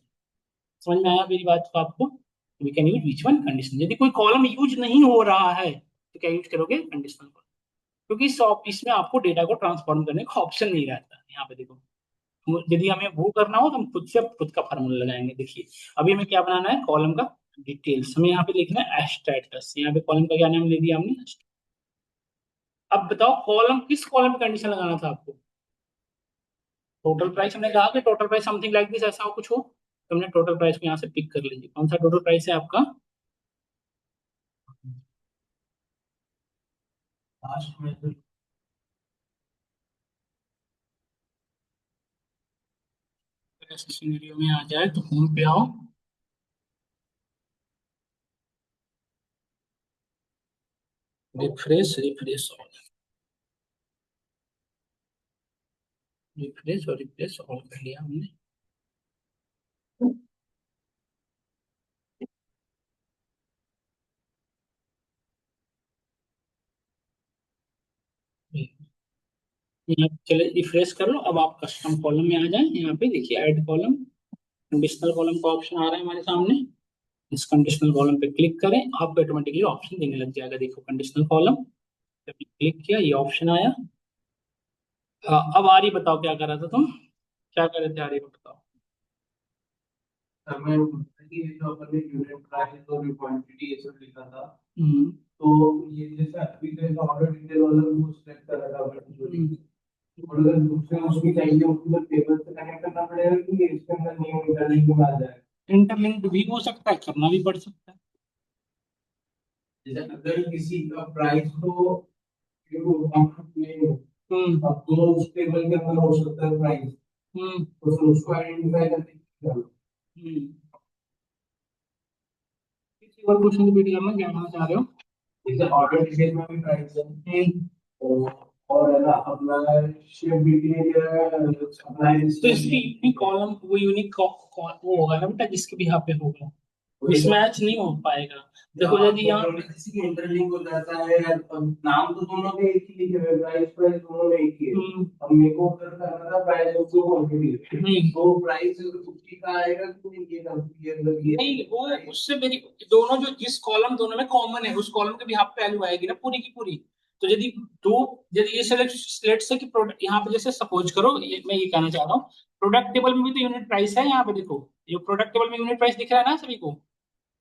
समझ में आया मेरी बात को आपको, we can use which one, condition. यदि कोई कॉलम यूज नहीं हो रहा है तो क्या यूज करोगे, कंडीशनल। क्योंकि इसमें आपको डेटा को ट्रांसफॉर्म करने का ऑप्शन नहीं रहता। यहाँ पे देखो, यदि हमें वो करना हो तो हम खुद से खुद का फार्मूला लगाएंगे। देखिए अभी हमें क्या बनाना है, कॉलम का डिटेल्स हमें यहाँ पे लिखना है स्टेटस। यहाँ पे कॉलम का क्या नाम ले दिया हमने, अब बताओ कॉलम, किस कॉलम पे कंडीशन लगाना था आपको, टोटल प्राइस। हमने कहा कि total price something like this, ऐसा हो कुछ हो, तो हमने टोटल प्राइस को यहाँ से पिक कर लीजिए। कौन सा टोटल प्राइस है आपका, लास्ट में ऐसे सिनेरियो में आ जाए तो होम पे आओ, रिफ्रेश रिफ्रेश ऑल, रिफ्रेश और रिफ्रेश ऑल कर लिया हमने। यहाँ चले रिफ्रेश कर लो। अब आप कस्टम कॉलम में आ जाए। यहाँ पे देखिए ऐड कॉलम, कंडीशनल कॉलम का ऑप्शन आ रहा है हमारे सामने। इस कंडीशनल कॉलम पे क्लिक करें, आपको ऑटोमेटिकली ऑप्शन देने लग जाएगा। देखो कंडीशनल कॉलम, जब क्लिक किया ये ऑप्शन आया। अब आरी बताओ क्या कर रहा था तुम, क्या कर रहे थे आरी बताओ। समय कि जो अपन ने यूनिट प्राइस और क्वांटिटी ये सब लिखा था, हम्म तो ये जैसे अभी जैसे ऑर्डर डिटेल वाला वो सिलेक्ट कर रहा था बट और अगर दूसरे उसकी चाहिए उसको तो टेबल से कनेक्ट करना पड़ेगा कि इसके अंदर नेम इंटरलिंक में आ जाए। इंटरलिंक्ड भी हो सकता है, करना भी पड़ सकता है। जैसे अगर किसी का प्राइस को नहीं हो, अब तो उस टेबल के अंदर हो सकता है प्राइस, तो फिर उसको आइडेंटिफाई करके किसी और क्वेश्चन की वीडियो में जानना चाह रहे हो। जैसे ऑर्डर डिटेल में भी प्राइस है और है ना अपना शेप डिटेल सप्लाई तो इसकी कॉलम वो यूनिक वो होगा ना बेटा, जिसके भी यहाँ पे होगा मिसमैच नहीं हो पाएगा। देखो यदि यहाँ किसी की इंटरलिंक हो जाता है, नाम तो दोनों के एक ही लिखे हुए, प्राइस प्राइस दोनों में एक ही है। अब मेरे को अगर करना था प्राइस उसको क्वांटिटी, तो प्राइस 50 का आएगा कि नहीं ये नहीं, वो उससे मेरी दोनों जो जिस कॉलम दोनों में कॉमन है उस कॉलम के भी हाफ वैल्यू आएगी ना पूरी की पूरी। तो यदि दो, यदि ये सेलेक्ट से कि प्रोडक्ट यहाँ पे जैसे सपोज करो मैं ये कहना चाह रहा हूँ, प्रोडक्ट टेबल में भी तो यूनिट प्राइस है। यहाँ पे देखो ये प्रोडक्ट टेबल में यूनिट प्राइस दिख रहा है ना सभी को।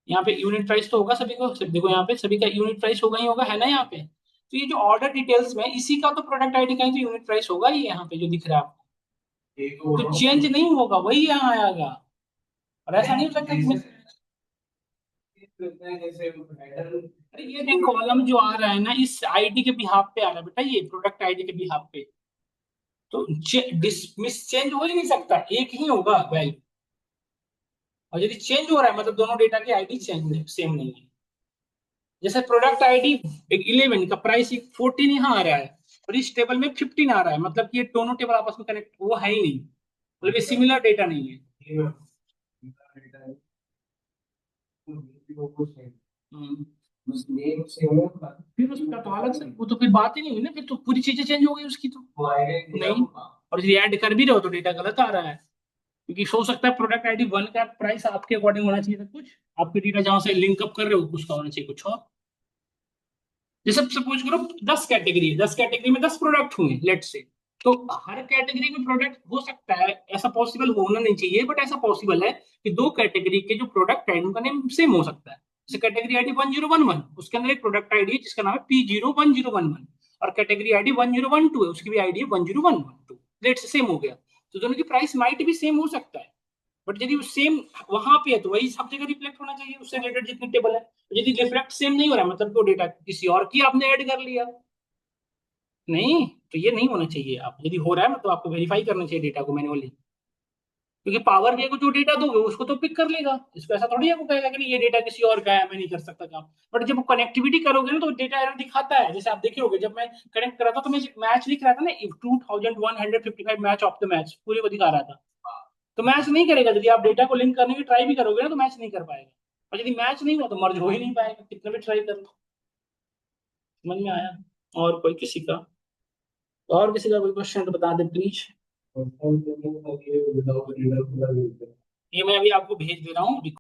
यहाँ पे यूनिट प्राइस तो होगा सभी को, देखो यहाँ पे सभी का यूनिट प्राइस होगा ही होगा, है ना यहाँ पे। तो ये जो ऑर्डर डिटेल्स में इसी का तो प्रोडक्ट आईडी का ही तो यूनिट प्राइस होगा ही यहाँ पे जो दिख रहा है आपको। तो चेंज नहीं होगा, वही यहाँ आएगा। और ऐसा नहीं हो सकता कि अरे ये जो कॉलम जो आ रहा है ना इस आईडी के बिहाफ पे आ रहा है बेटा, ये प्रोडक्ट आईडी के बिहाफ पे। तो मिस चेंज हो ही नहीं सकता, एक ही होगा वैल्यू। और यदि चेंज हो रहा है मतलब दोनों डेटा की आईडी चेंज सेम नहीं है। जैसे प्रोडक्ट आईडी 11 का प्राइस 14 यहाँ आ रहा है और इस टेबल में 15 आ रहा है, मतलब कि ये दोनों टेबल आपस में कनेक्ट वो है ही नहीं, मतलब ये सिमिलर डेटा नहीं है। फिर उसका तो अलग से, वो तो फिर बात ही नहीं हुई ना, फिर तो पूरी चीजें चेंज हो गई उसकी तो नहीं। और यदि ऐड कर भी रहे हो तो डेटा गलत आ रहा है, क्योंकि हो सकता है प्रोडक्ट आईडी 1 का प्राइस आपके अकॉर्डिंग होना चाहिए था कुछ, आपके डेटा जहां से लिंक अप कर रहे हो उसका होना चाहिए कुछ और। जैसे सपोज करो 10 कैटेगरी है, 10 कैटेगरी में 10 प्रोडक्ट हुए लेट से, तो हर कैटेगरी में प्रोडक्ट हो सकता है, ऐसा पॉसिबल होना नहीं चाहिए बट ऐसा पॉसिबल है कि दो कैटेगरी के जो प्रोडक्ट है उनका नेम सेम हो सकता है। जैसे कैटेगरी आईडी 1011, उसके अंदर एक प्रोडक्ट आईडी है जिसका नाम है P01011, और कैटेगरी आईडी 1012 है उसकी भी आईडी है 10112, लेट से सेम हो गया। तो दोनों की प्राइस माइट भी सेम हो सकता है, बट यदि सेम वहां पे है तो वही सब जगह रिफ्लेक्ट होना चाहिए उससे रिलेटेड जितने टेबल है। यदि रिफ्लेक्ट सेम नहीं हो रहा है मतलब तो डेटा किसी और की आपने ऐड कर लिया। नहीं, तो ये नहीं होना चाहिए। आप यदि हो रहा है मतलब आपको वेरीफाई करना चाहिए डेटा को मैन्युअली, क्योंकि पावर बीआई को जो डेटा दोगे उसको तो पिक कर लेगा, इसको ऐसा थोड़ी आपको कहेगा कि नहीं ये डेटा किसी और का है मैं नहीं कर सकता काम। बट जब कनेक्टिविटी करोगे ना तो डेटा एरर दिखाता है। जैसे आप देखे होगे जब मैं कनेक्ट करा था तो मैं मैच लिख रहा था ना 2155 मैच ऑफ द मैच पूरे को दिखा रहा था, तो मैच नहीं करेगा। यदि आप डेटा को लिंक करने की ट्राई भी करोगे ना तो मैच नहीं कर पाएगा, और यदि मैच नहीं हुआ तो मर्ज हो ही नहीं पाएगा कितना भी ट्राई कर लो। समझ में आया। और कोई किसी का, और किसी का कोई क्वेश्चन तो बता दे प्लीज। ये मैं अभी आपको भेज दे रहा हूँ।